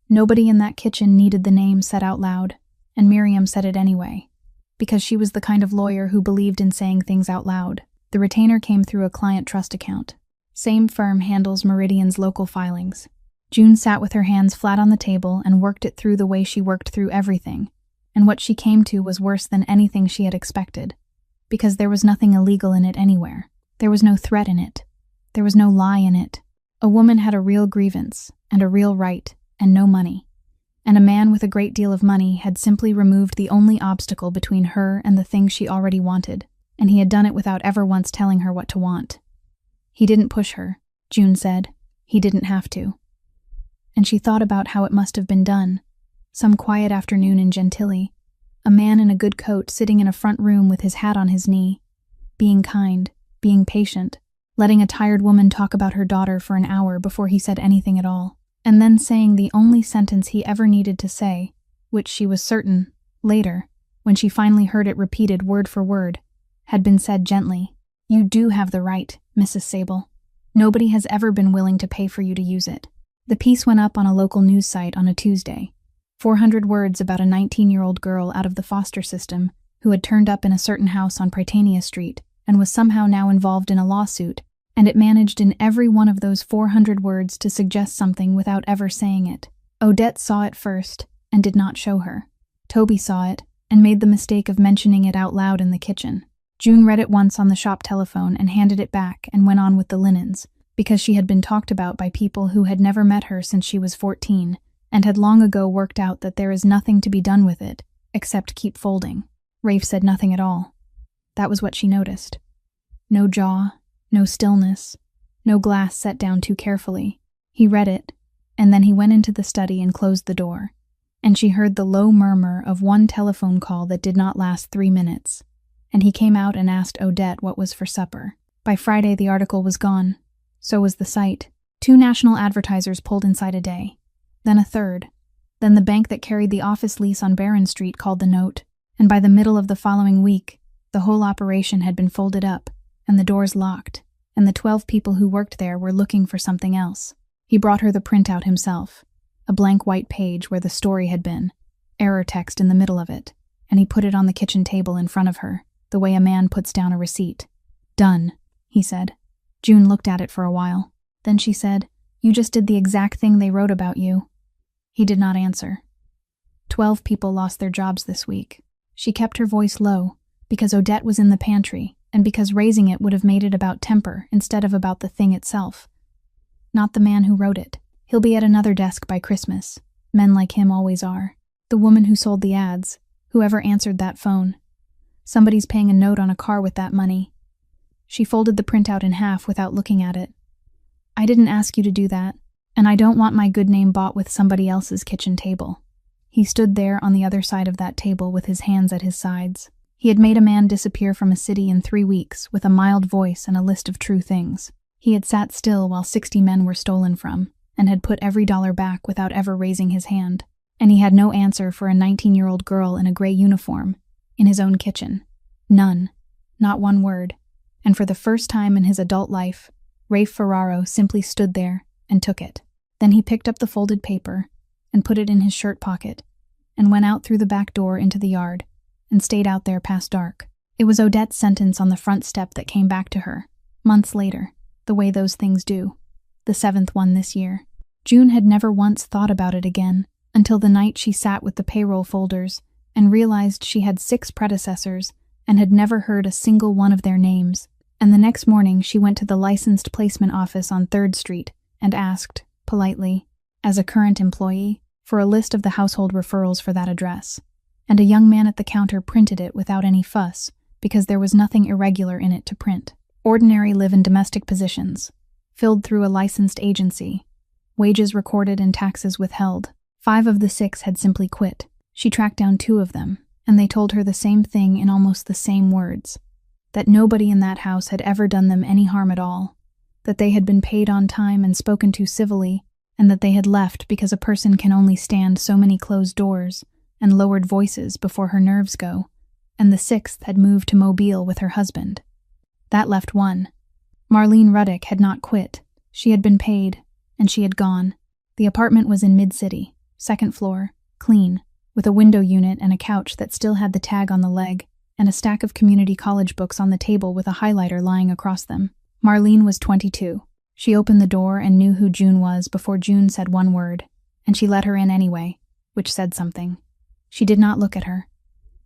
Nobody in that kitchen needed the name said out loud, and Miriam said it anyway, because she was the kind of lawyer who believed in saying things out loud. The retainer came through a client trust account. Same firm handles Meridian's local filings. June sat with her hands flat on the table and worked it through the way she worked through everything, and what she came to was worse than anything she had expected, because there was nothing illegal in it anywhere. There was no threat in it. There was no lie in it. A woman had a real grievance and a real right and no money. And a man with a great deal of money had simply removed the only obstacle between her and the thing she already wanted, and he had done it without ever once telling her what to want. He didn't push her, June said. He didn't have to. And she thought about how it must have been done. Some quiet afternoon in Gentilly, a man in a good coat sitting in a front room with his hat on his knee, being kind, being patient, letting a tired woman talk about her daughter for an hour before he said anything at all, and then saying the only sentence he ever needed to say, which she was certain, later, when she finally heard it repeated word for word, had been said gently. "You do have the right, Mrs. Sable. Nobody has ever been willing to pay for you to use it." The piece went up on a local news site on a Tuesday. 400 words about a 19-year-old girl out of the foster system who had turned up in a certain house on Prytania Street and was somehow now involved in a lawsuit, and it managed in every one of those 400 words to suggest something without ever saying it. Odette saw it first and did not show her. Toby saw it and made the mistake of mentioning it out loud in the kitchen. June read it once on the shop telephone and handed it back and went on with the linens, because she had been talked about by people who had never met her since she was 14 and had long ago worked out that there is nothing to be done with it except keep folding. Rafe said nothing at all. That was what she noticed. No jaw, no stillness, no glass set down too carefully. He read it, and then he went into the study and closed the door, and she heard the low murmur of one telephone call that did not last 3 minutes, and he came out and asked Odette what was for supper. By Friday the article was gone. So was the site. 2 national advertisers pulled inside a day. Then a third. Then the bank that carried the office lease on Barron Street called the note, and by the middle of the following week, the whole operation had been folded up, and the doors locked, and the 12 people who worked there were looking for something else. He brought her the printout himself, a blank white page where the story had been, error text in the middle of it, and he put it on the kitchen table in front of her, the way a man puts down a receipt. "Done," he said. June looked at it for a while. Then she said, "You just did the exact thing they wrote about you." He did not answer. 12 people lost their jobs this week. She kept her voice low, because Odette was in the pantry, and because raising it would have made it about temper instead of about the thing itself. Not the man who wrote it. He'll be at another desk by Christmas. Men like him always are. The woman who sold the ads. Whoever answered that phone. Somebody's paying a note on a car with that money. She folded the printout in half without looking at it. "I didn't ask you to do that, and I don't want my good name bought with somebody else's kitchen table." He stood there on the other side of that table with his hands at his sides. He had made a man disappear from a city in 3 weeks with a mild voice and a list of true things. He had sat still while 60 men were stolen from, and had put every dollar back without ever raising his hand. And he had no answer for a 19-year-old girl in a gray uniform, in his own kitchen. None. Not one word. And for the first time in his adult life, Rafe Ferraro simply stood there and took it. Then he picked up the folded paper and put it in his shirt pocket and went out through the back door into the yard and stayed out there past dark. It was Odette's sentence on the front step that came back to her, months later, the way those things do. The 7th one this year. June had never once thought about it again until the night she sat with the payroll folders and realized she had 6 predecessors and had never heard a single one of their names. And the next morning she went to the licensed placement office on 3rd Street and asked, politely, as a current employee, for a list of the household referrals for that address. And a young man at the counter printed it without any fuss, because there was nothing irregular in it to print. Ordinary live and domestic positions, filled through a licensed agency, wages recorded and taxes withheld. 5 of the 6 had simply quit. She tracked down 2 of them, and they told her the same thing in almost the same words. That nobody in that house had ever done them any harm at all, that they had been paid on time and spoken to civilly, and that they had left because a person can only stand so many closed doors and lowered voices before her nerves go, and the 6th had moved to Mobile with her husband. That left 1. Marlene Ruddick had not quit. She had been paid, and she had gone. The apartment was in Mid-City, 2nd floor, clean, with a window unit and a couch that still had the tag on the leg, and a stack of community college books on the table with a highlighter lying across them. Marlene was 22. She opened the door and knew who June was before June said one word, and she let her in anyway, which said something. She did not look at her.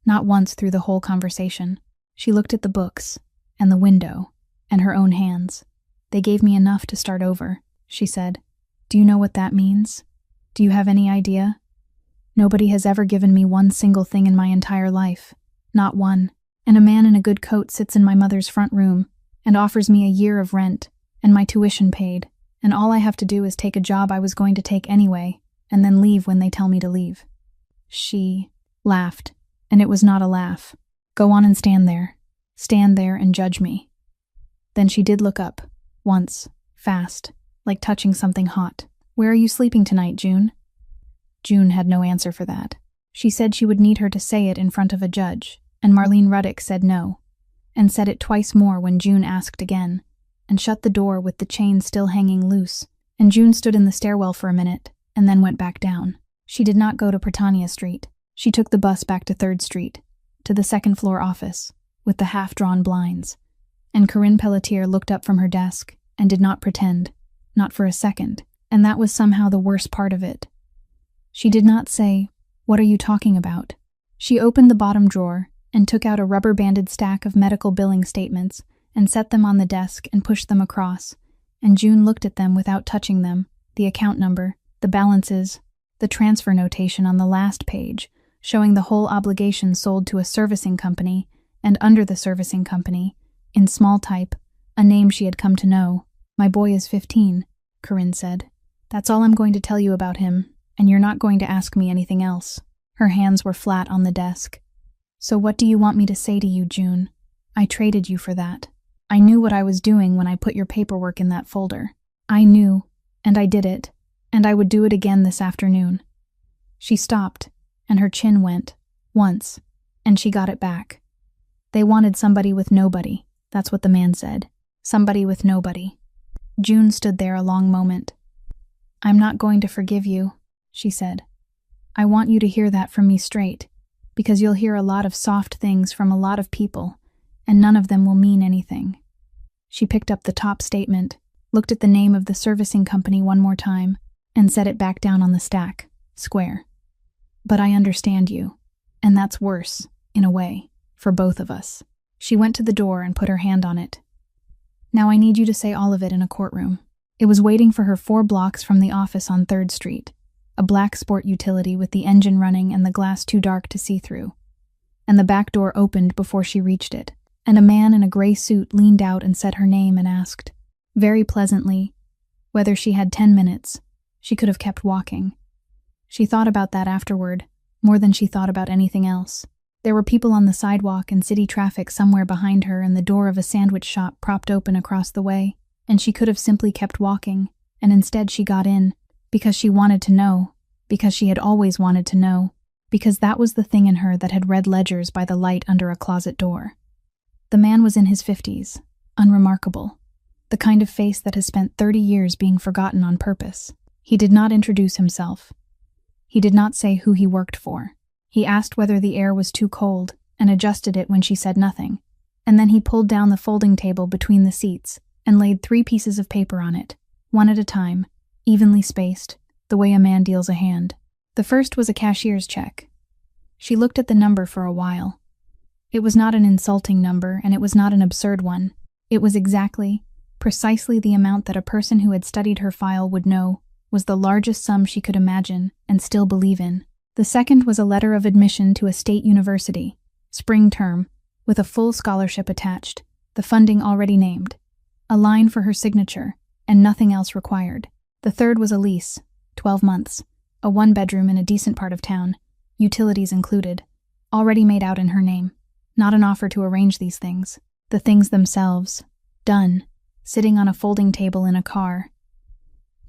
Not once through the whole conversation. She looked at the books, and the window, and her own hands. They gave me enough to start over, she said. Do you know what that means? Do you have any idea? Nobody has ever given me one single thing in my entire life. Not one. And a man in a good coat sits in my mother's front room and offers me a year of rent and my tuition paid, and all I have to do is take a job I was going to take anyway and then leave when they tell me to leave. She laughed, and it was not a laugh. Go on and stand there. Stand there and judge me. Then she did look up, once, fast, like touching something hot. Where are you sleeping tonight, June? June had no answer for that. She said she would need her to say it in front of a judge, and Marlene Ruddick said no, and said it twice more when June asked again, and shut the door with the chain still hanging loose, and June stood in the stairwell for a minute, and then went back down. She did not go to Prytania Street. She took the bus back to 3rd Street, to the second-floor office, with the half-drawn blinds, and Corinne Pelletier looked up from her desk and did not pretend, not for a second, and that was somehow the worst part of it. She did not say, "What are you talking about?" She opened the bottom drawer and took out a rubber-banded stack of medical billing statements and set them on the desk and pushed them across, and June looked at them without touching them, the account number, the balances, the transfer notation on the last page, showing the whole obligation sold to a servicing company, and under the servicing company, in small type, a name she had come to know. My boy is 15, Corinne said. That's all I'm going to tell you about him, and you're not going to ask me anything else. Her hands were flat on the desk. So what do you want me to say to you, June? I traded you for that. I knew what I was doing when I put your paperwork in that folder. I knew, and I did it, and I would do it again this afternoon. She stopped, and her chin went, once, and she got it back. They wanted somebody with nobody, that's what the man said. Somebody with nobody. June stood there a long moment. I'm not going to forgive you, she said. I want you to hear that from me straight, because you'll hear a lot of soft things from a lot of people, and none of them will mean anything. She picked up the top statement, looked at the name of the servicing company one more time, and set it back down on the stack, square. But I understand you, and that's worse, in a way, for both of us. She went to the door and put her hand on it. Now I need you to say all of it in a courtroom. It was waiting for her 4 blocks from the office on 3rd Street, a black sport utility with the engine running and the glass too dark to see through. And the back door opened before she reached it, and a man in a gray suit leaned out and said her name and asked, very pleasantly, whether she had 10 minutes. She could have kept walking. She thought about that afterward, more than she thought about anything else. There were people on the sidewalk and city traffic somewhere behind her and the door of a sandwich shop propped open across the way, and she could have simply kept walking, and instead she got in, because she wanted to know, because she had always wanted to know, because that was the thing in her that had read ledgers by the light under a closet door. The man was in his 50s, unremarkable, the kind of face that has spent 30 years being forgotten on purpose. He did not introduce himself. He did not say who he worked for. He asked whether the air was too cold and adjusted it when she said nothing, and then he pulled down the folding table between the seats and laid 3 pieces of paper on it, one at a time, evenly spaced, the way a man deals a hand. The first was a cashier's check. She looked at the number for a while. It was not an insulting number, and it was not an absurd one. It was exactly, precisely the amount that a person who had studied her file would know was the largest sum she could imagine and still believe in. The second was a letter of admission to a state university, spring term, with a full scholarship attached, the funding already named, a line for her signature, and nothing else required. The third was a lease, 12 months, a 1-bedroom in a decent part of town, utilities included, already made out in her name. Not an offer to arrange these things. The things themselves, done, sitting on a folding table in a car.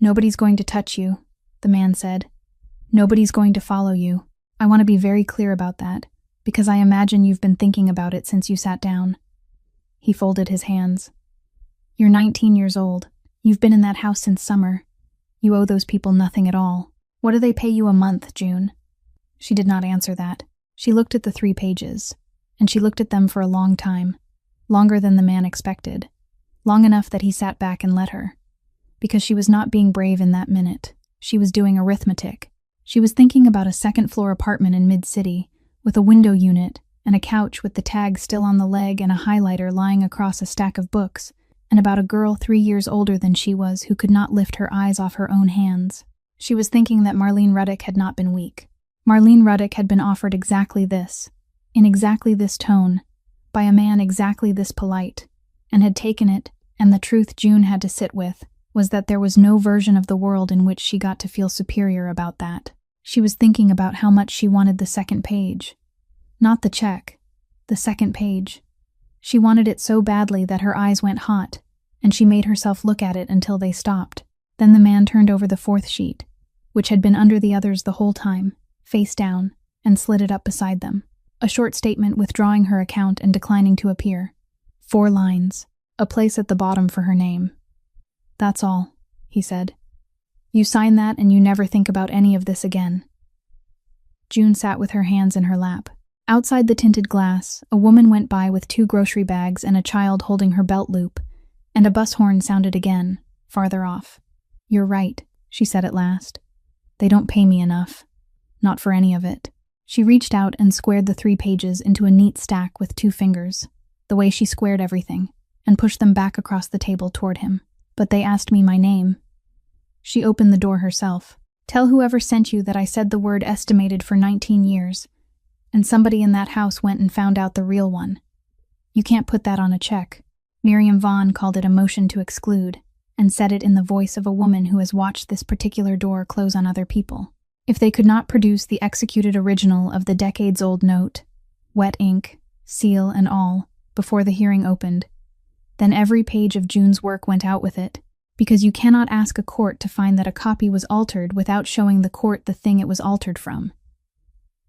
Nobody's going to touch you, the man said. Nobody's going to follow you. I want to be very clear about that, because I imagine you've been thinking about it since you sat down. He folded his hands. You're 19 years old. You've been in that house since summer. You owe those people nothing at all. What do they pay you a month, June? She did not answer that. She looked at the 3 pages, and she looked at them for a long time, longer than the man expected, long enough that he sat back and let her. because she was not being brave in that minute. She was doing arithmetic. She was thinking about a second-floor apartment in mid-city, with a window unit, and a couch with the tag still on the leg and a highlighter lying across a stack of books, and about a girl 3 years older than she was who could not lift her eyes off her own hands. She was thinking that Marlene Ruddock had not been weak. Marlene Ruddock had been offered exactly this, in exactly this tone, by a man exactly this polite, and had taken it, and the truth June had to sit with was that there was no version of the world in which she got to feel superior about that. She was thinking about how much she wanted the second page. Not the check, the second page. She wanted it so badly that her eyes went hot, and she made herself look at it until they stopped. Then the man turned over the fourth sheet, which had been under the others the whole time, face down, and slid it up beside them. A short statement withdrawing her account and declining to appear. 4 lines, a place at the bottom for her name. "That's all," he said. "You sign that and you never think about any of this again." June sat with her hands in her lap. Outside the tinted glass, a woman went by with 2 grocery bags and a child holding her belt loop, and a bus horn sounded again, farther off. "You're right," she said at last. "They don't pay me enough. Not for any of it." She reached out and squared the 3 pages into a neat stack with 2 fingers, the way she squared everything, and pushed them back across the table toward him. "But they asked me my name." She opened the door herself. "Tell whoever sent you that I said the word estimated for 19 years, and somebody in that house went and found out the real one. You can't put that on a check." Miriam Vaughn called it a motion to exclude, and said it in the voice of a woman who has watched this particular door close on other people. If they could not produce the executed original of the decades-old note, wet ink, seal and all, before the hearing opened, then every page of June's work went out with it, because you cannot ask a court to find that a copy was altered without showing the court the thing it was altered from.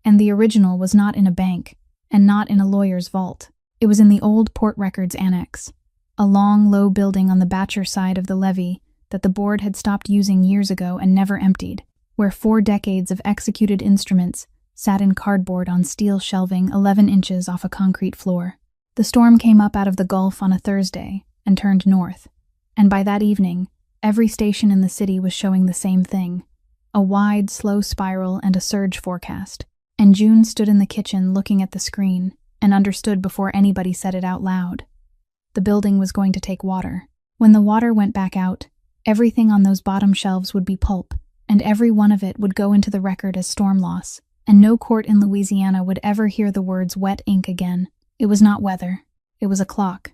And the original was not in a bank, and not in a lawyer's vault. It was in the old Port Records Annex, a long, low building on the Batcher side of the levee that the board had stopped using years ago and never emptied, where 4 decades of executed instruments sat in cardboard on steel shelving 11 inches off a concrete floor. The storm came up out of the Gulf on a Thursday and turned north, and by that evening, every station in the city was showing the same thing, a wide, slow spiral and a surge forecast. And June stood in the kitchen looking at the screen and understood before anybody said it out loud. The building was going to take water. When the water went back out, everything on those bottom shelves would be pulp, and every one of it would go into the record as storm loss, and no court in Louisiana would ever hear the words wet ink again. It was not weather. It was a clock,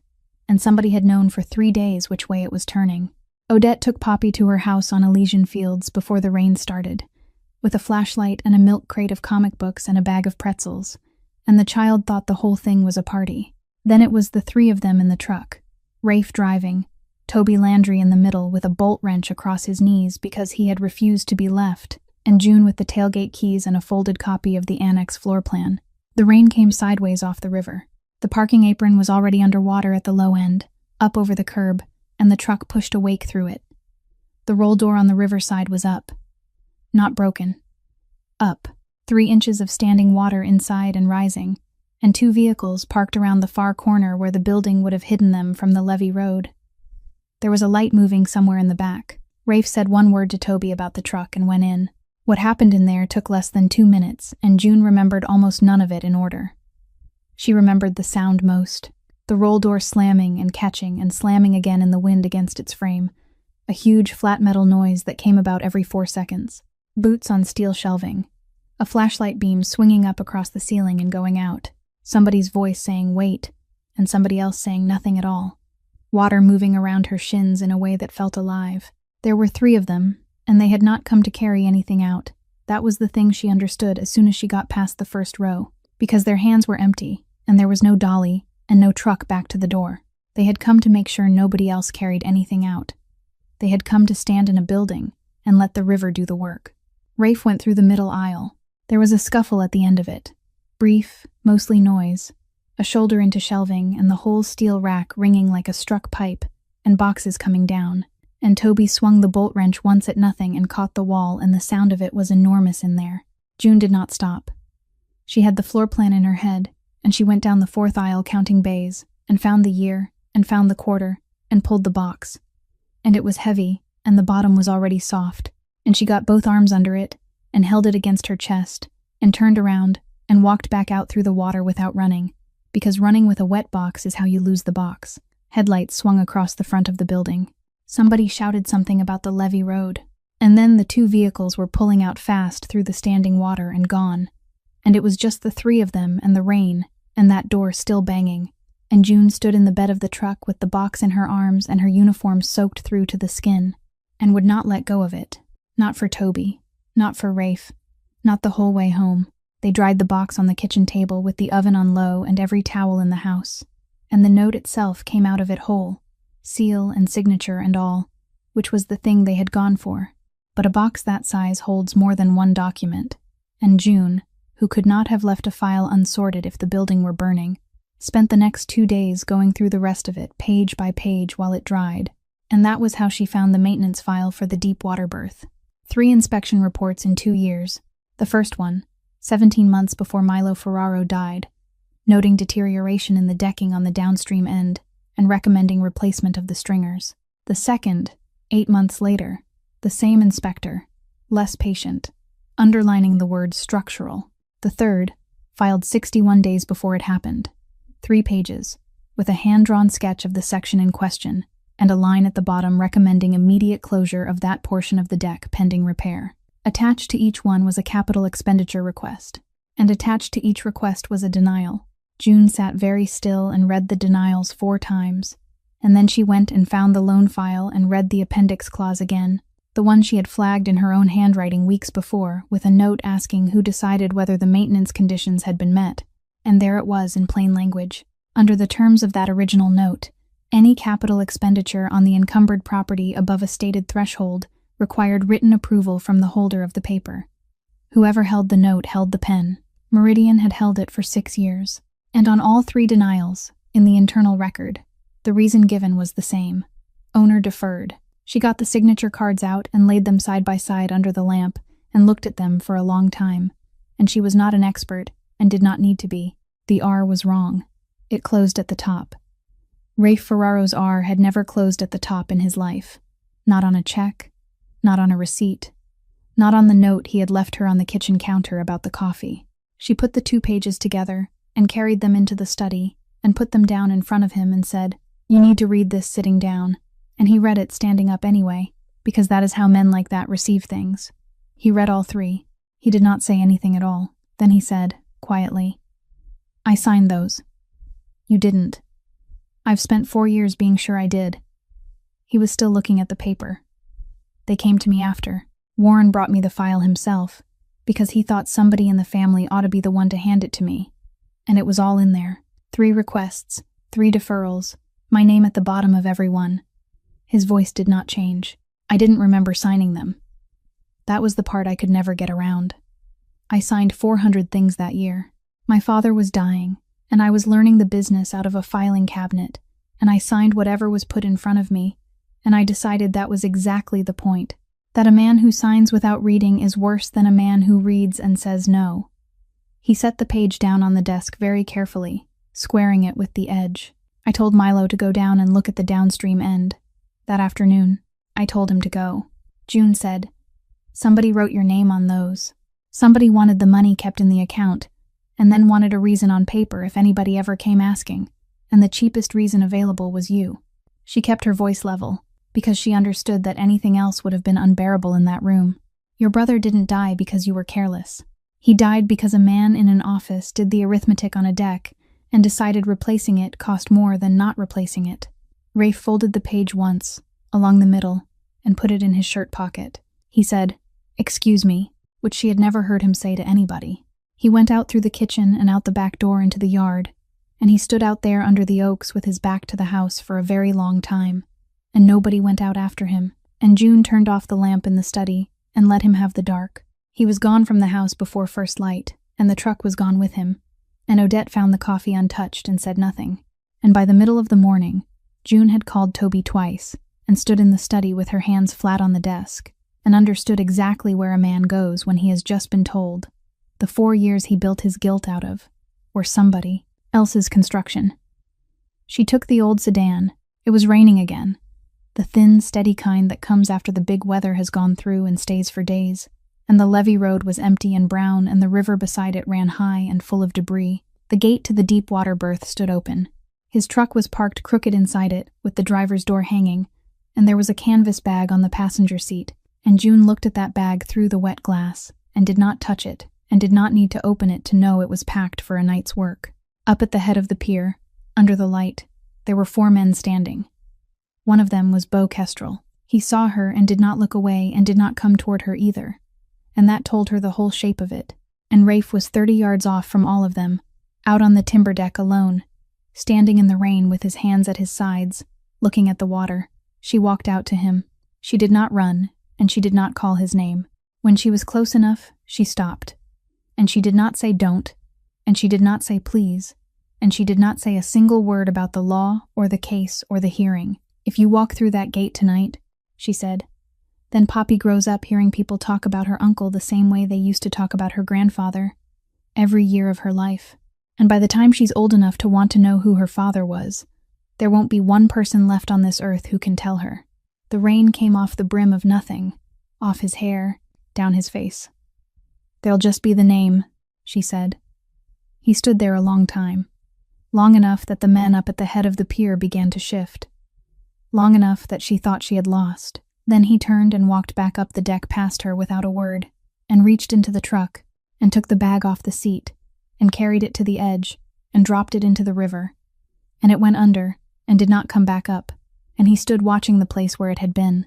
and somebody had known for 3 days which way it was turning. Odette took Poppy to her house on Elysian Fields before the rain started, with a flashlight and a milk crate of comic books and a bag of pretzels, and the child thought the whole thing was a party. Then it was the 3 of them in the truck, Rafe driving, Toby Landry in the middle with a bolt wrench across his knees because he had refused to be left, and June with the tailgate keys and a folded copy of the annex floor plan. The rain came sideways off the river. The parking apron was already underwater at the low end, up over the curb, and the truck pushed a wake through it. The roll door on the riverside was up. Not broken. Up. 3 inches of standing water inside and rising, and 2 vehicles parked around the far corner where the building would have hidden them from the levee road. There was a light moving somewhere in the back. Rafe said 1 word to Toby about the truck and went in. What happened in there took less than 2 minutes, and June remembered almost none of it in order. She remembered the sound most, the roll door slamming and catching and slamming again in the wind against its frame, a huge flat metal noise that came about every 4 seconds. Boots on steel shelving, a flashlight beam swinging up across the ceiling and going out, somebody's voice saying wait, and somebody else saying nothing at all, water moving around her shins in a way that felt alive. There were 3 of them, and they had not come to carry anything out. That was the thing she understood as soon as she got past the first row, because their hands were empty, and there was no dolly and no truck back to the door. They had come to make sure nobody else carried anything out. They had come to stand in a building and let the river do the work. Rafe went through the middle aisle. There was a scuffle at the end of it. Brief, mostly noise, a shoulder into shelving and the whole steel rack ringing like a struck pipe, and boxes coming down. And Toby swung the bolt wrench once at nothing and caught the wall, and the sound of it was enormous in there. June did not stop. She had the floor plan in her head, and she went down the 4th aisle counting bays, and found the year, and found the quarter, and pulled the box. And it was heavy, and the bottom was already soft, and she got both arms under it and held it against her chest and turned around and walked back out through the water without running, because running with a wet box is how you lose the box. Headlights swung across the front of the building. Somebody shouted something about the levee road, and then the two vehicles were pulling out fast through the standing water and gone, and it was just the three of them and the rain and that door still banging, and June stood in the bed of the truck with the box in her arms and her uniform soaked through to the skin, and would not let go of it. Not for Toby, not for Rafe, not the whole way home. They dried the box on the kitchen table with the oven on low and every towel in the house, and the note itself came out of it whole, seal and signature and all, which was the thing they had gone for. But a box that size holds more than one document, and June, who could not have left a file unsorted if the building were burning, spent the next 2 days going through the rest of it page by page while it dried, and that was how she found the maintenance file for the deep water berth. 3 inspection reports in 2 years. The first one, 17 months before Milo Ferraro died, noting deterioration in the decking on the downstream end and recommending replacement of the stringers. The second, 8 months later, the same inspector, less patient, underlining the word structural. The third, filed 61 days before it happened, 3 pages, with a hand-drawn sketch of the section in question and a line at the bottom recommending immediate closure of that portion of the deck pending repair. Attached to each one was a capital expenditure request, and attached to each request was a denial. June sat very still and read the denials 4 times, and then she went and found the loan file and read the appendix clause again, the one she had flagged in her own handwriting weeks before, with a note asking who decided whether the maintenance conditions had been met. And there it was in plain language. Under the terms of that original note, any capital expenditure on the encumbered property above a stated threshold required written approval from the holder of the paper. Whoever held the note held the pen. Meridian had held it for 6 years. And on all 3 denials, in the internal record, the reason given was the same. Owner deferred. She got the signature cards out and laid them side by side under the lamp and looked at them for a long time. And she was not an expert and did not need to be. The R was wrong. It closed at the top. Rafe Ferraro's R had never closed at the top in his life. Not on a check, not on a receipt, not on the note he had left her on the kitchen counter about the coffee. She put the 2 pages together and carried them into the study and put them down in front of him and said, "You need to read this sitting down." And he read it standing up anyway, because that is how men like that receive things. He read all 3. He did not say anything at all. Then he said, quietly, "I signed those." "You didn't." "I've spent 4 years being sure I did." He was still looking at the paper. "They came to me after. Warren brought me the file himself, because he thought somebody in the family ought to be the one to hand it to me. And it was all in there. 3 requests, 3 deferrals, my name at the bottom of every one." His voice did not change. "I didn't remember signing them. That was the part I could never get around. I signed 400 things that year. My father was dying, and I was learning the business out of a filing cabinet, and I signed whatever was put in front of me, and I decided that was exactly the point, that a man who signs without reading is worse than a man who reads and says no." He set the page down on the desk very carefully, squaring it with the edge. "I told Milo to go down and look at the downstream end. That afternoon, I told him to go." June said, "Somebody wrote your name on those. Somebody wanted the money kept in the account, and then wanted a reason on paper if anybody ever came asking, and the cheapest reason available was you." She kept her voice level, because she understood that anything else would have been unbearable in that room. "Your brother didn't die because you were careless. He died because a man in an office did the arithmetic on a deck and decided replacing it cost more than not replacing it." Rafe folded the page once, along the middle, and put it in his shirt pocket. He said, "Excuse me," which she had never heard him say to anybody. He went out through the kitchen and out the back door into the yard, and he stood out there under the oaks with his back to the house for a very long time, and nobody went out after him, and June turned off the lamp in the study and let him have the dark. He was gone from the house before first light, and the truck was gone with him, and Odette found the coffee untouched and said nothing. And by the middle of the morning, June had called Toby twice and stood in the study with her hands flat on the desk and understood exactly where a man goes when he has just been told the 4 years he built his guilt out of, or somebody else's construction. She took the old sedan. It was raining again. the thin, steady kind that comes after the big weather has gone through and stays for days. And the levee road was empty and brown, and the river beside it ran high and full of debris. The gate to the deep water berth stood open. His truck was parked crooked inside it, with the driver's door hanging, and there was a canvas bag on the passenger seat, and June looked at that bag through the wet glass, and did not touch it, and did not need to open it to know it was packed for a night's work. Up at the head of the pier, under the light, there were 4 men standing. One of them was Beau Kestrel. He saw her and did not look away and did not come toward her either, and that told her the whole shape of it. And Rafe was 30 yards off from all of them, out on the timber deck alone, standing in the rain with his hands at his sides, looking at the water. She walked out to him. She did not run, and she did not call his name. When she was close enough, she stopped. And she did not say don't, and she did not say please, and she did not say a single word about the law or the case or the hearing. "If you walk through that gate tonight," she said, "then Poppy grows up hearing people talk about her uncle the same way they used to talk about her grandfather, every year of her life. And by the time she's old enough to want to know who her father was, there won't be one person left on this earth who can tell her." The rain came off the brim of nothing, off his hair, down his face. "There'll just be the name," she said. He stood there a long time, long enough that the men up at the head of the pier began to shift, long enough that she thought she had lost. Then he turned and walked back up the deck past her without a word, and reached into the truck, and took the bag off the seat, and carried it to the edge, and dropped it into the river. And it went under, and did not come back up, and he stood watching the place where it had been.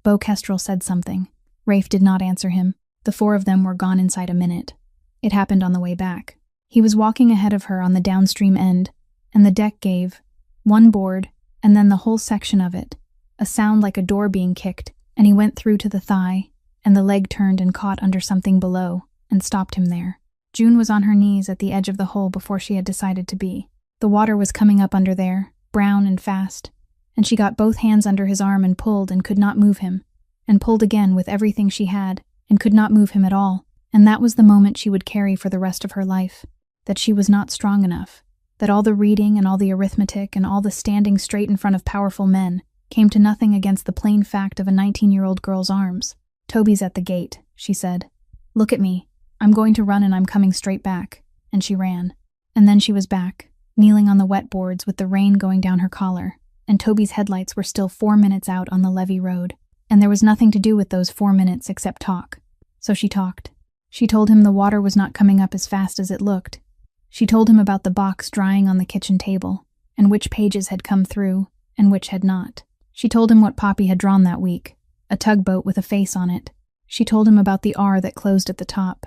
Beau Kestrel said something. Rafe did not answer him. The 4 of them were gone inside a minute. It happened on the way back. He was walking ahead of her on the downstream end, and the deck gave, one board, and then the whole section of it, a sound like a door being kicked, and he went through to the thigh, and the leg turned and caught under something below, and stopped him there. June was on her knees at the edge of the hole before she had decided to be. The water was coming up under there, brown and fast, and she got both hands under his arm and pulled and could not move him, and pulled again with everything she had, and could not move him at all. And that was the moment she would carry for the rest of her life, that she was not strong enough, that all the reading and all the arithmetic and all the standing straight in front of powerful men came to nothing against the plain fact of a 19-year-old girl's arms. "Toby's at the gate," she said. "Look at me. I'm going to run and I'm coming straight back." And she ran. And then she was back, kneeling on the wet boards with the rain going down her collar, and Toby's headlights were still 4 minutes out on the levee road. And there was nothing to do with those 4 minutes except talk. So she talked. She told him the water was not coming up as fast as it looked. She told him about the box drying on the kitchen table, and which pages had come through, and which had not. She told him what Poppy had drawn that week, a tugboat with a face on it. She told him about the R that closed at the top.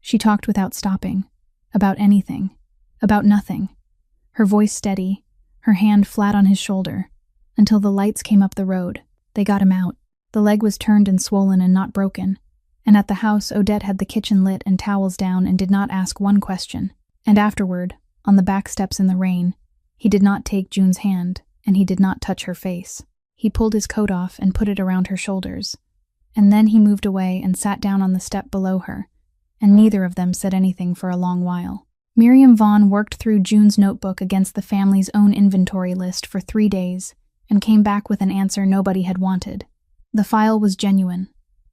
She talked without stopping, about anything, about nothing, her voice steady, her hand flat on his shoulder, until the lights came up the road. They got him out. The leg was turned and swollen and not broken, and at the house Odette had the kitchen lit and towels down and did not ask one question. And afterward, on the back steps in the rain, he did not take June's hand, and he did not touch her face. He pulled his coat off and put it around her shoulders, and then he moved away and sat down on the step below her, and neither of them said anything for a long while. Miriam Vaughn worked through June's notebook against the family's own inventory list for 3 days, and came back with an answer nobody had wanted. The file was genuine,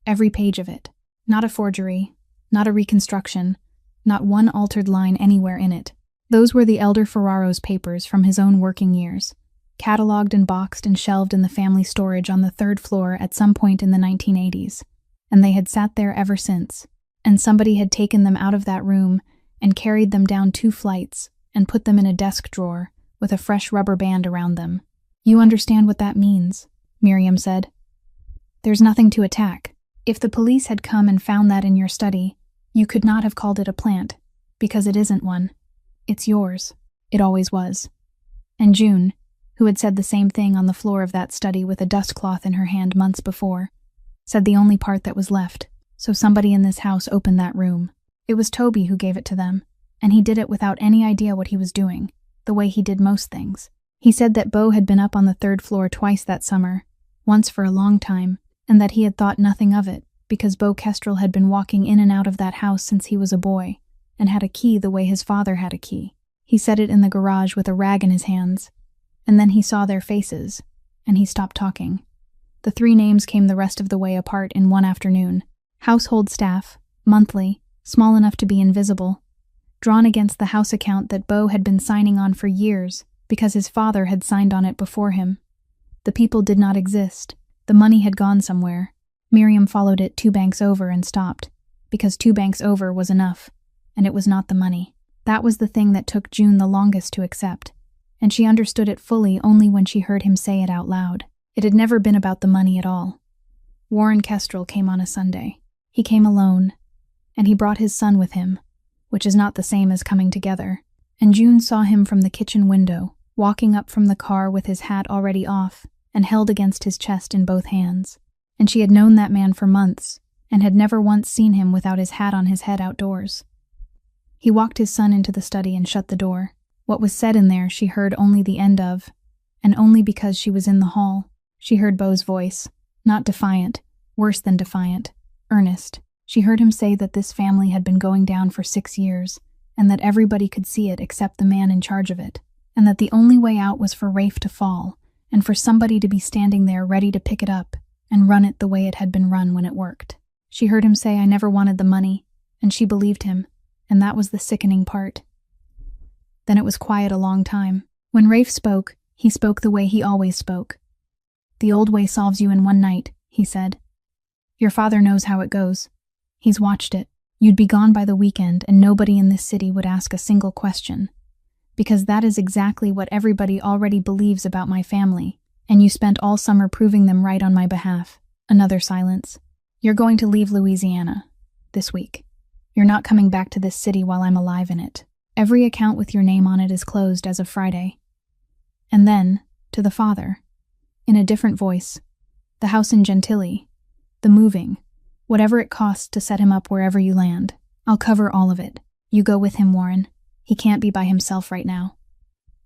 every page of it. Not a forgery, not a reconstruction, not one altered line anywhere in it. Those were the elder Ferraro's papers from his own working years, catalogued and boxed and shelved in the family storage on the 3rd floor at some point in the 1980s, and they had sat there ever since, and somebody had taken them out of that room and carried them down 2 flights and put them in a desk drawer with a fresh rubber band around them. "You understand what that means," Miriam said. "There's nothing to attack. If the police had come and found that in your study, you could not have called it a plant, because it isn't one. It's yours. It always was." And June, who had said the same thing on the floor of that study with a dustcloth in her hand months before, said the only part that was left. So somebody in this house opened that room. It was Toby who gave it to them, and he did it without any idea what he was doing, the way he did most things. He said that Beau had been up on the 3rd floor twice that summer, once for a long time, and that he had thought nothing of it, because Beau Kestrel had been walking in and out of that house since he was a boy, and had a key the way his father had a key. He said it in the garage with a rag in his hands, and then he saw their faces, and he stopped talking. The three names came the rest of the way apart in one afternoon. Household staff, monthly, small enough to be invisible, drawn against the house account that Beau had been signing on for years because his father had signed on it before him. The people did not exist. The money had gone somewhere. Miriam followed it 2 banks over and stopped, because 2 banks over was enough, and it was not the money. That was the thing that took June the longest to accept, and she understood it fully only when she heard him say it out loud. It had never been about the money at all. Warren Kestrel came on a Sunday. He came alone, and he brought his son with him, which is not the same as coming together, and June saw him from the kitchen window, walking up from the car with his hat already off and held against his chest in both hands. And she had known that man for months, and had never once seen him without his hat on his head outdoors. He walked his son into the study and shut the door. What was said in there she heard only the end of, and only because she was in the hall. She heard Beau's voice, not defiant, worse than defiant, earnest. She heard him say that this family had been going down for 6 years, and that everybody could see it except the man in charge of it, and that the only way out was for Rafe to fall, and for somebody to be standing there ready to pick it up and run it the way it had been run when it worked. She heard him say, "I never wanted the money," and she believed him, and that was the sickening part. Then it was quiet a long time. When Rafe spoke, he spoke the way he always spoke. "The old way solves you in one night," he said. "Your father knows how it goes. He's watched it. You'd be gone by the weekend and nobody in this city would ask a single question. Because that is exactly what everybody already believes about my family, and you spent all summer proving them right on my behalf." Another silence. "You're going to leave Louisiana this week. You're not coming back to this city while I'm alive in it. Every account with your name on it is closed as of Friday." And then, to the father, in a different voice, "The house in Gentilly, the moving, whatever it costs to set him up wherever you land, I'll cover all of it. You go with him, Warren. He can't be by himself right now."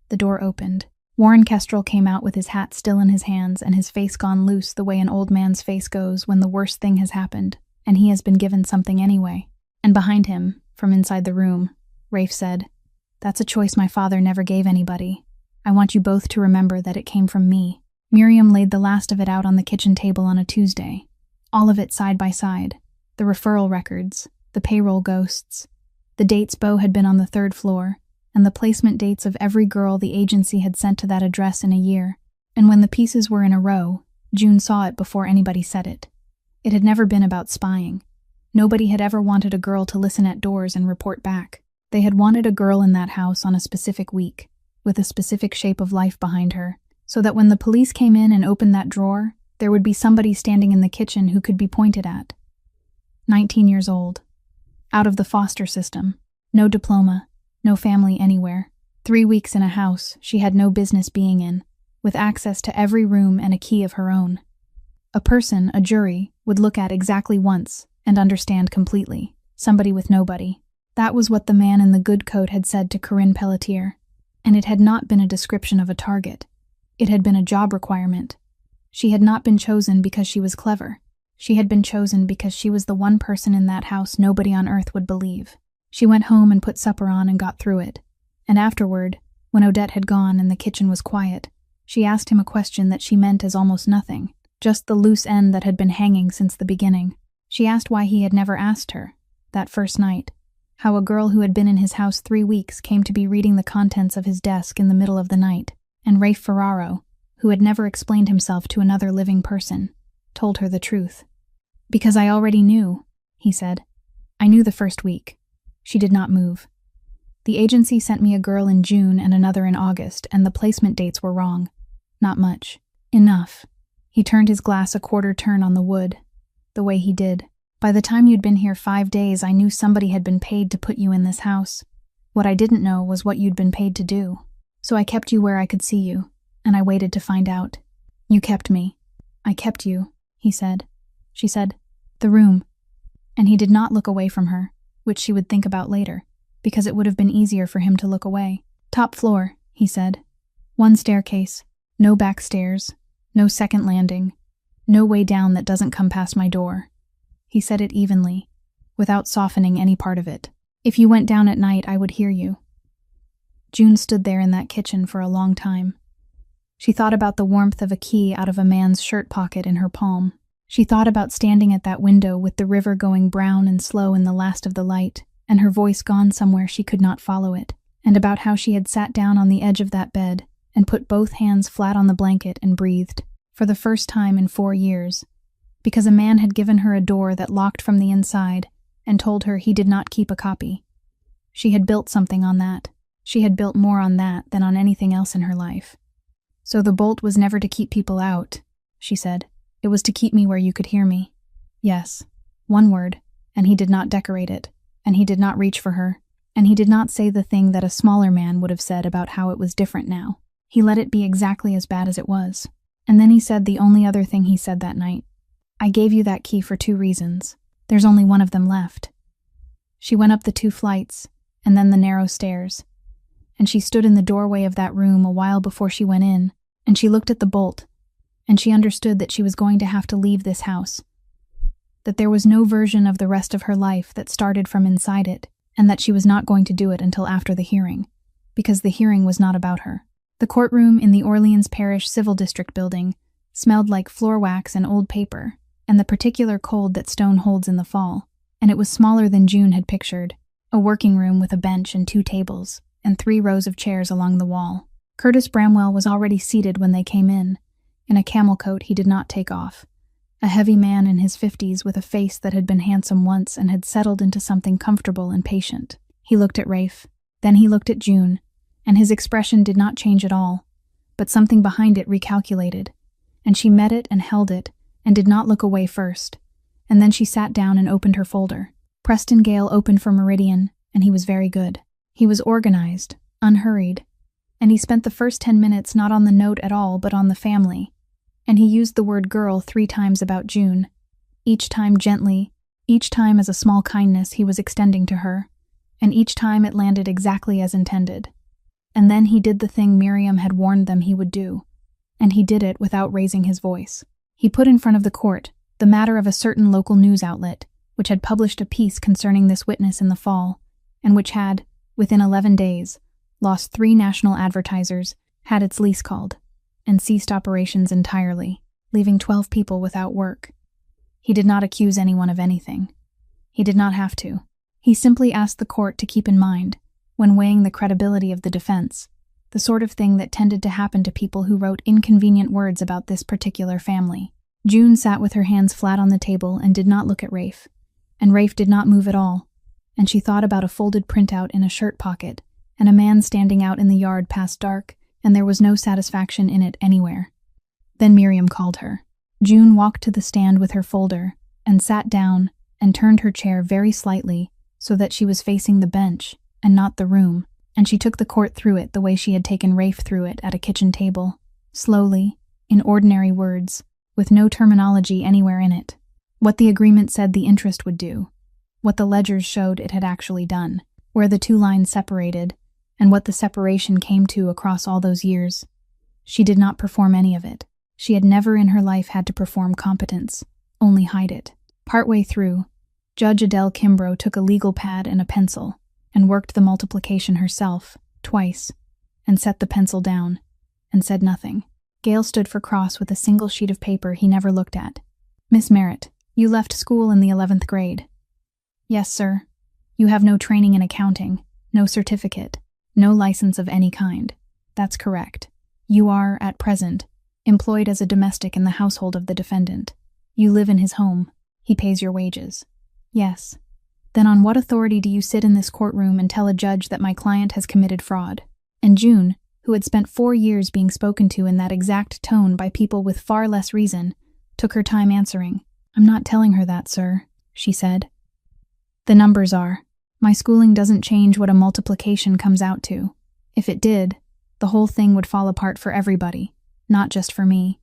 The door opened. Warren Kestrel came out with his hat still in his hands and his face gone loose the way an old man's face goes when the worst thing has happened, and he has been given something anyway. And behind him, from inside the room, Rafe said, "That's a choice my father never gave anybody. I want you both to remember that it came from me." Miriam laid the last of it out on the kitchen table on a Tuesday. All of it side by side. The referral records, the payroll ghosts, the dates Beau had been on the 3rd floor, and the placement dates of every girl the agency had sent to that address in a year. And when the pieces were in a row, June saw it before anybody said it. It had never been about spying. Nobody had ever wanted a girl to listen at doors and report back. They had wanted a girl in that house on a specific week, with a specific shape of life behind her, so that when the police came in and opened that drawer, there would be somebody standing in the kitchen who could be pointed at. 19 years old. Out of the foster system. No diploma. No family anywhere. 3 weeks in a house she had no business being in, with access to every room and a key of her own. A person, a jury, would look at exactly once and understand completely. Somebody with nobody. That was what the man in the good coat had said to Corinne Pelletier. And it had not been a description of a target. It had been a job requirement. She had not been chosen because she was clever. She had been chosen because she was the one person in that house nobody on earth would believe. She went home and put supper on and got through it. And afterward, when Odette had gone and the kitchen was quiet, she asked him a question that she meant as almost nothing, just the loose end that had been hanging since the beginning. She asked why he had never asked her, that first night, how a girl who had been in his house 3 weeks came to be reading the contents of his desk in the middle of the night, and Rafe Ferraro, who had never explained himself to another living person, told her the truth. "Because I already knew," he said. "I knew the first week." She did not move. "The agency sent me a girl in June and another in August, and the placement dates were wrong. Not much. Enough." He turned his glass a quarter turn on the wood, the way he did. "By the time you'd been here 5 days, I knew somebody had been paid to put you in this house. What I didn't know was what you'd been paid to do. So I kept you where I could see you, and I waited to find out. You kept me." "I kept you," he said. She said, "The room." And he did not look away from her, which she would think about later, because it would have been easier for him to look away. "Top floor," he said. "One staircase, no back stairs, no second landing, no way down that doesn't come past my door." He said it evenly, without softening any part of it. "If you went down at night, I would hear you." June stood there in that kitchen for a long time. She thought about the warmth of a key out of a man's shirt pocket in her palm. She thought about standing at that window with the river going brown and slow in the last of the light, and her voice gone somewhere she could not follow it, and about how she had sat down on the edge of that bed and put both hands flat on the blanket and breathed, for the first time in 4 years, because a man had given her a door that locked from the inside and told her he did not keep a copy. She had built something on that. She had built more on that than on anything else in her life. So the bolt was never to keep people out, she said. It was to keep me where you could hear me. Yes, one word, and he did not decorate it, and he did not reach for her, and he did not say the thing that a smaller man would have said about how it was different now. He let it be exactly as bad as it was. And then he said the only other thing he said that night. I gave you that key for 2 reasons. There's only one of them left. She went up the 2 flights, and then the narrow stairs, and she stood in the doorway of that room a while before she went in, and she looked at the bolt, and she understood that she was going to have to leave this house, that there was no version of the rest of her life that started from inside it, and that she was not going to do it until after the hearing, because the hearing was not about her. The courtroom in the Orleans Parish Civil District building smelled like floor wax and old paper, and the particular cold that stone holds in the fall, and it was smaller than June had pictured, a working room with a bench and 2 tables, and 3 rows of chairs along the wall. Curtis Bramwell was already seated when they came in a camel coat he did not take off, a heavy man in his 50s with a face that had been handsome once and had settled into something comfortable and patient. He looked at Rafe, then he looked at June, and his expression did not change at all, but something behind it recalculated, and she met it and held it, and did not look away first, and then she sat down and opened her folder. Preston Gale opened for Meridian, and he was very good. He was organized, unhurried, and he spent the first 10 minutes not on the note at all but on the family, and he used the word girl 3 times about June, each time gently, each time as a small kindness he was extending to her, and each time it landed exactly as intended. And then he did the thing Miriam had warned them he would do, and he did it without raising his voice. He put in front of the court the matter of a certain local news outlet, which had published a piece concerning this witness in the fall, and which had, within 11 days, lost 3 national advertisers, had its lease called, and ceased operations entirely, leaving 12 people without work. He did not accuse anyone of anything. He did not have to. He simply asked the court to keep in mind, when weighing the credibility of the defense, the sort of thing that tended to happen to people who wrote inconvenient words about this particular family. June sat with her hands flat on the table and did not look at Rafe, and Rafe did not move at all, and she thought about a folded printout in a shirt pocket, and a man standing out in the yard past dark, and there was no satisfaction in it anywhere. Then Miriam called her. June walked to the stand with her folder, and sat down, and turned her chair very slightly, so that she was facing the bench, and not the room, and she took the court through it the way she had taken Rafe through it at a kitchen table, slowly, in ordinary words, with no terminology anywhere in it. What the agreement said the interest would do, what the ledgers showed it had actually done, where the 2 lines separated, and what the separation came to across all those years. She did not perform any of it. She had never in her life had to perform competence, only hide it. Partway through, Judge Adele Kimbrough took a legal pad and a pencil, and worked the multiplication herself, twice, and set the pencil down, and said nothing. Gale stood for cross with a single sheet of paper he never looked at. Miss Merritt, you left school in the 11th grade. Yes, sir. You have no training in accounting, no certificate, no license of any kind. That's correct. You are, at present, employed as a domestic in the household of the defendant. You live in his home. He pays your wages. Yes. Then on what authority do you sit in this courtroom and tell a judge that my client has committed fraud? And June, who had spent 4 years being spoken to in that exact tone by people with far less reason, took her time answering. I'm not telling her that, sir, she said. The numbers are. My schooling doesn't change what a multiplication comes out to. If it did, the whole thing would fall apart for everybody, not just for me.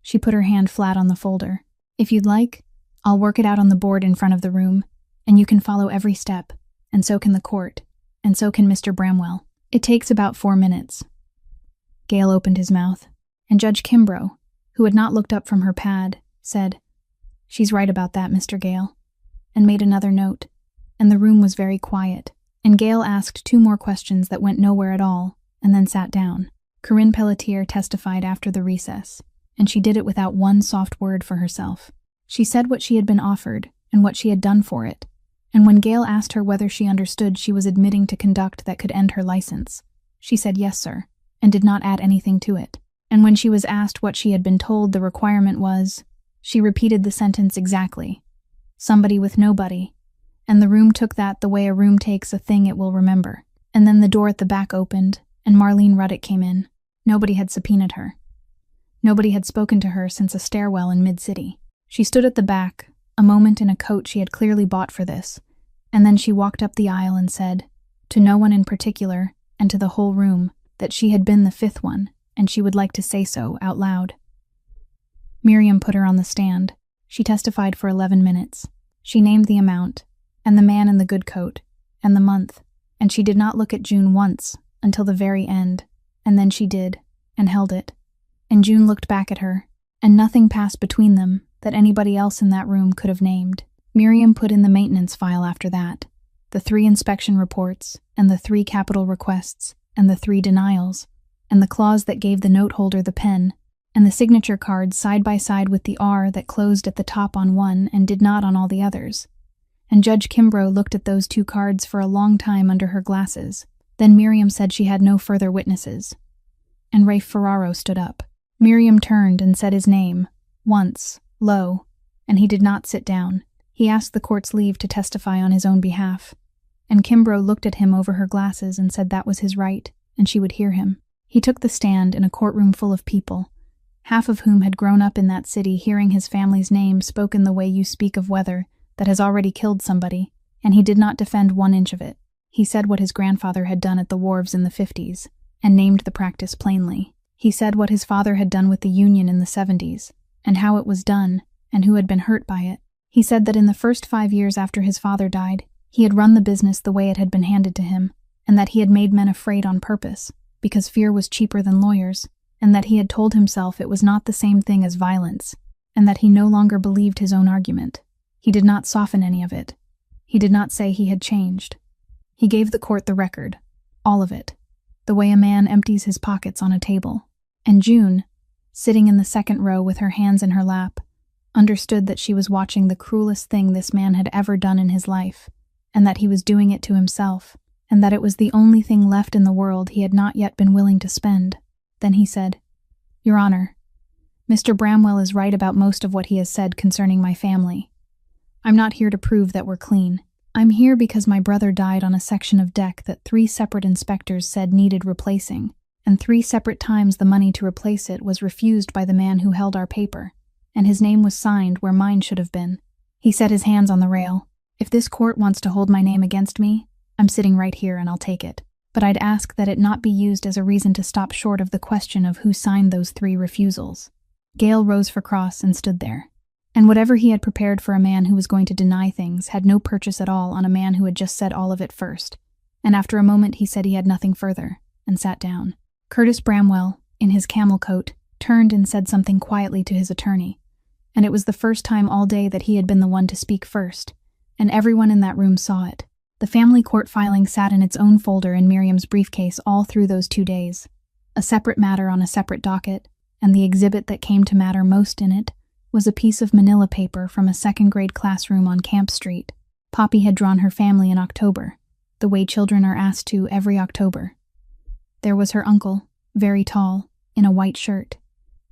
She put her hand flat on the folder. If you'd like, I'll work it out on the board in front of the room, and you can follow every step, and so can the court, and so can Mr. Bramwell. It takes about 4 minutes. Gale opened his mouth, and Judge Kimbrough, who had not looked up from her pad, said, She's right about that, Mr. Gale, and made another note, and the room was very quiet, and Gale asked 2 more questions that went nowhere at all, and then sat down. Corinne Pelletier testified after the recess, and she did it without one soft word for herself. She said what she had been offered and what she had done for it, and when Gail asked her whether she understood she was admitting to conduct that could end her license, she said yes, sir, and did not add anything to it. And when she was asked what she had been told the requirement was, she repeated the sentence exactly. Somebody with nobody. And the room took that the way a room takes a thing it will remember. And then the door at the back opened, and Marlene Ruddick came in. Nobody had subpoenaed her. Nobody had spoken to her since a stairwell in Mid-City. She stood at the back, a moment in a coat she had clearly bought for this, and then she walked up the aisle and said, to no one in particular, and to the whole room, that she had been the fifth one, and she would like to say so out loud. Miriam put her on the stand. She testified for 11 minutes. She named the amount, and the man in the good coat, and the month, and she did not look at June once until the very end, and then she did, and held it. And June looked back at her, and nothing passed between them that anybody else in that room could have named. Miriam put in the maintenance file after that, the 3 inspection reports, and the 3 capital requests, and the 3 denials, and the clause that gave the note holder the pen, and the signature cards side by side with the R that closed at the top on one and did not on all the others. And Judge Kimbrough looked at those 2 cards for a long time under her glasses. Then Miriam said she had no further witnesses. And Rafe Ferraro stood up. Miriam turned and said his name, once, low, and he did not sit down. He asked the court's leave to testify on his own behalf. And Kimbrough looked at him over her glasses and said that was his right, and she would hear him. He took the stand in a courtroom full of people, half of whom had grown up in that city hearing his family's name spoken the way you speak of weather that has already killed somebody, and he did not defend 1 inch of it. He said what his grandfather had done at the wharves in the 50s, and named the practice plainly. He said what his father had done with the Union in the 70s, and how it was done, and who had been hurt by it. He said that in the first 5 years after his father died, he had run the business the way it had been handed to him, and that he had made men afraid on purpose, because fear was cheaper than lawyers, and that he had told himself it was not the same thing as violence, and that he no longer believed his own argument. He did not soften any of it. He did not say he had changed. He gave the court the record, all of it, the way a man empties his pockets on a table. And June, sitting in the second row with her hands in her lap, understood that she was watching the cruelest thing this man had ever done in his life, and that he was doing it to himself, and that it was the only thing left in the world he had not yet been willing to spend. Then he said, Your Honor, Mr. Bramwell is right about most of what he has said concerning my family. I'm not here to prove that we're clean. I'm here because my brother died on a section of deck that 3 separate inspectors said needed replacing, and 3 separate times the money to replace it was refused by the man who held our paper, and his name was signed where mine should have been. He set his hands on the rail. If this court wants to hold my name against me, I'm sitting right here and I'll take it. But I'd ask that it not be used as a reason to stop short of the question of who signed those 3 refusals. Gail rose for cross and stood there. And whatever he had prepared for a man who was going to deny things had no purchase at all on a man who had just said all of it first. And after a moment he said he had nothing further, and sat down. Curtis Bramwell, in his camel coat, turned and said something quietly to his attorney. And it was the first time all day that he had been the one to speak first, and everyone in that room saw it. The family court filing sat in its own folder in Miriam's briefcase all through those 2 days, a separate matter on a separate docket, and the exhibit that came to matter most in it was a piece of manila paper from a 2nd-grade classroom on Camp Street. Poppy had drawn her family in October, the way children are asked to every October. There was her uncle, very tall, in a white shirt.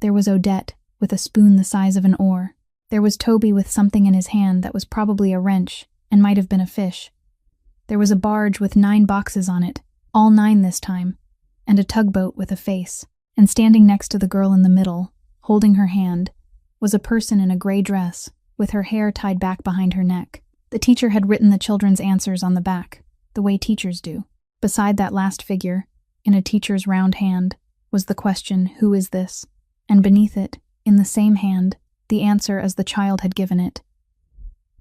There was Odette, with a spoon the size of an oar. There was Toby with something in his hand that was probably a wrench, and might have been a fish. There was a barge with 9 boxes on it, all 9 this time, and a tugboat with a face. And standing next to the girl in the middle, holding her hand, was a person in a gray dress, with her hair tied back behind her neck. The teacher had written the children's answers on the back, the way teachers do. Beside that last figure, in a teacher's round hand, was the question, "Who is this?" And beneath it, in the same hand, the answer as the child had given it.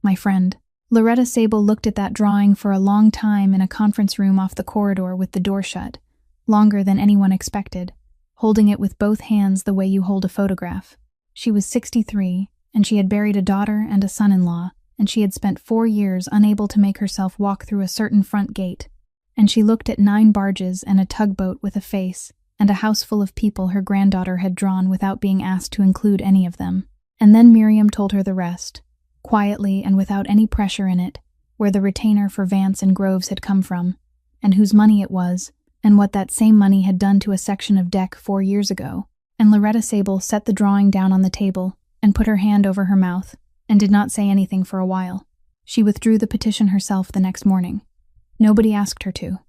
My friend. Loretta Sable looked at that drawing for a long time in a conference room off the corridor with the door shut, longer than anyone expected, holding it with both hands the way you hold a photograph. She was 63, and she had buried a daughter and a son-in-law, and she had spent 4 years unable to make herself walk through a certain front gate, and she looked at 9 barges and a tugboat with a face, and a house full of people her granddaughter had drawn without being asked to include any of them. And then Miriam told her the rest, quietly and without any pressure in it, where the retainer for Vance and Groves had come from, and whose money it was, and what that same money had done to a section of deck 4 years ago. And Loretta Sable set the drawing down on the table and put her hand over her mouth and did not say anything for a while. She withdrew the petition herself the next morning. Nobody asked her to.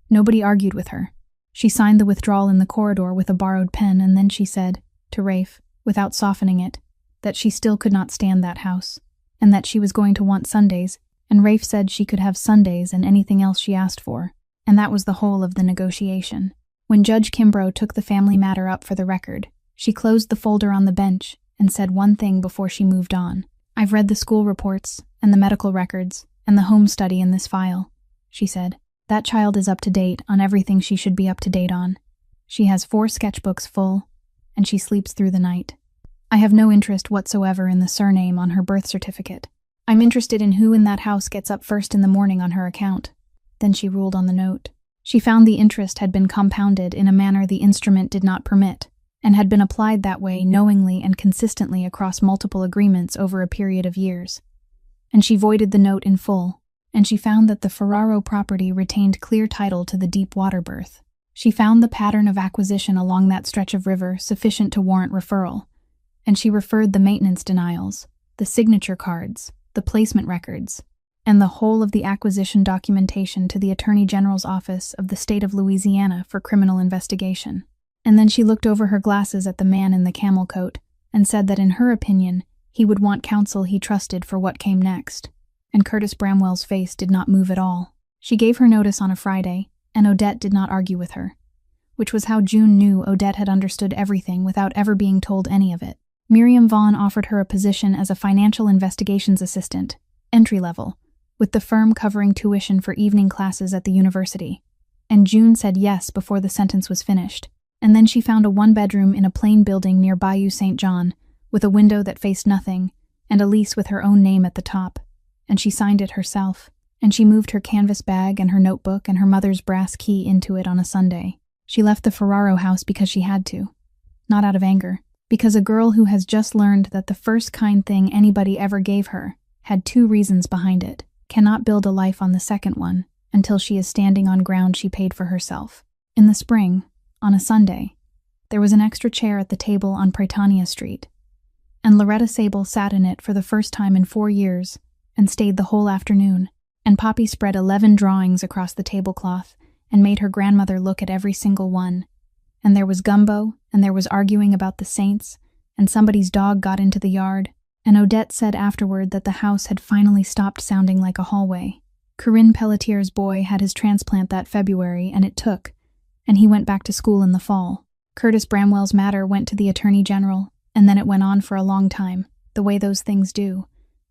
Nobody argued with her. She signed the withdrawal in the corridor with a borrowed pen, and then she said, to Rafe, without softening it, that she still could not stand that house, and that she was going to want Sundays, and Rafe said she could have Sundays and anything else she asked for, and that was the whole of the negotiation. When Judge Kimbrough took the family matter up for the record, she closed the folder on the bench and said one thing before she moved on. "I've read the school reports, and the medical records, and the home study in this file," she said. "That child is up to date on everything she should be up to date on. She has 4 sketchbooks full, and she sleeps through the night. I have no interest whatsoever in the surname on her birth certificate. I'm interested in who in that house gets up first in the morning on her account." Then she ruled on the note. She found the interest had been compounded in a manner the instrument did not permit, and had been applied that way knowingly and consistently across multiple agreements over a period of years. And she voided the note in full, and she found that the Ferraro property retained clear title to the deep water berth. She found the pattern of acquisition along that stretch of river sufficient to warrant referral, and she referred the maintenance denials, the signature cards, the placement records, and the whole of the acquisition documentation to the Attorney General's office of the state of Louisiana for criminal investigation. And then she looked over her glasses at the man in the camel coat and said that in her opinion, he would want counsel he trusted for what came next. And Curtis Bramwell's face did not move at all. She gave her notice on a Friday, and Odette did not argue with her, which was how June knew Odette had understood everything without ever being told any of it. Miriam Vaughn offered her a position as a financial investigations assistant, entry level, with the firm covering tuition for evening classes at the university. And June said yes before the sentence was finished. And then she found a 1-bedroom in a plain building near Bayou St. John, with a window that faced nothing, and a lease with her own name at the top. And she signed it herself. And she moved her canvas bag and her notebook and her mother's brass key into it on a Sunday. She left the Ferraro house because she had to. Not out of anger. Because a girl who has just learned that the first kind thing anybody ever gave her had 2 reasons behind it cannot build a life on the second one until she is standing on ground she paid for herself. In the spring, on a Sunday, there was an extra chair at the table on Prytania Street, and Loretta Sable sat in it for the first time in 4 years and stayed the whole afternoon, and Poppy spread 11 drawings across the tablecloth and made her grandmother look at every single one. And there was gumbo, and there was arguing about the saints, and somebody's dog got into the yard, and Odette said afterward that the house had finally stopped sounding like a hallway. Corinne Pelletier's boy had his transplant that February, and it took, and he went back to school in the fall. Curtis Bramwell's matter went to the Attorney General, and then it went on for a long time, the way those things do,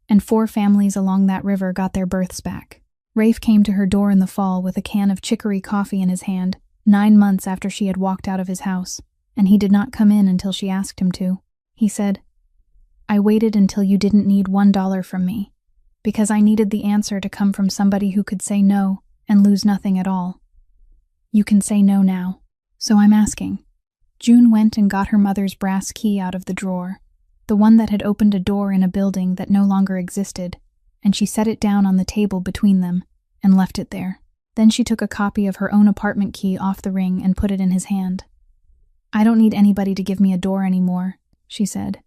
and 4 families along that river got their berths back. Rafe came to her door in the fall with a can of chicory coffee in his hand, 9 months after she had walked out of his house, and he did not come in until she asked him to. He said, "I waited until you didn't need $1 from me, because I needed the answer to come from somebody who could say no and lose nothing at all. You can say no now, so I'm asking." June went and got her mother's brass key out of the drawer, the one that had opened a door in a building that no longer existed, and she set it down on the table between them and left it there. Then she took a copy of her own apartment key off the ring and put it in his hand. "I don't need anybody to give me a door anymore," she said.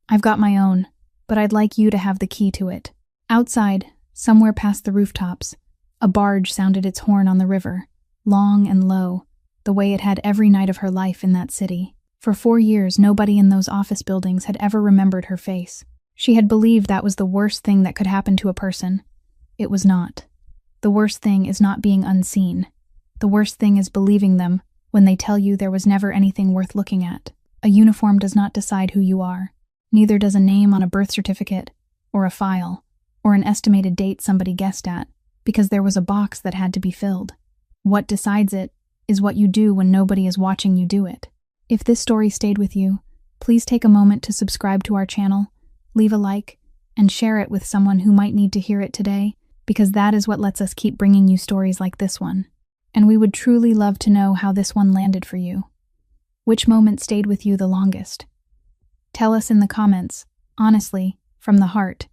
"I've got my own, but I'd like you to have the key to it." Outside, somewhere past the rooftops, a barge sounded its horn on the river, long and low, the way it had every night of her life in that city. For 4 years, nobody in those office buildings had ever remembered her face. She had believed that was the worst thing that could happen to a person. It was not. The worst thing is not being unseen. The worst thing is believing them when they tell you there was never anything worth looking at. A uniform does not decide who you are. Neither does a name on a birth certificate, or a file, or an estimated date somebody guessed at, because there was a box that had to be filled. What decides it is what you do when nobody is watching you do it. If this story stayed with you, please take a moment to subscribe to our channel, leave a like, and share it with someone who might need to hear it today, because that is what lets us keep bringing you stories like this one. And we would truly love to know how this one landed for you. Which moment stayed with you the longest? Tell us in the comments, honestly, from the heart,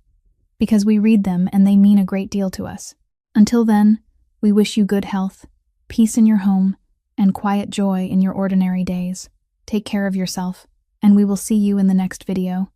because we read them and they mean a great deal to us. Until then, we wish you good health, peace in your home, and quiet joy in your ordinary days. Take care of yourself, and we will see you in the next video.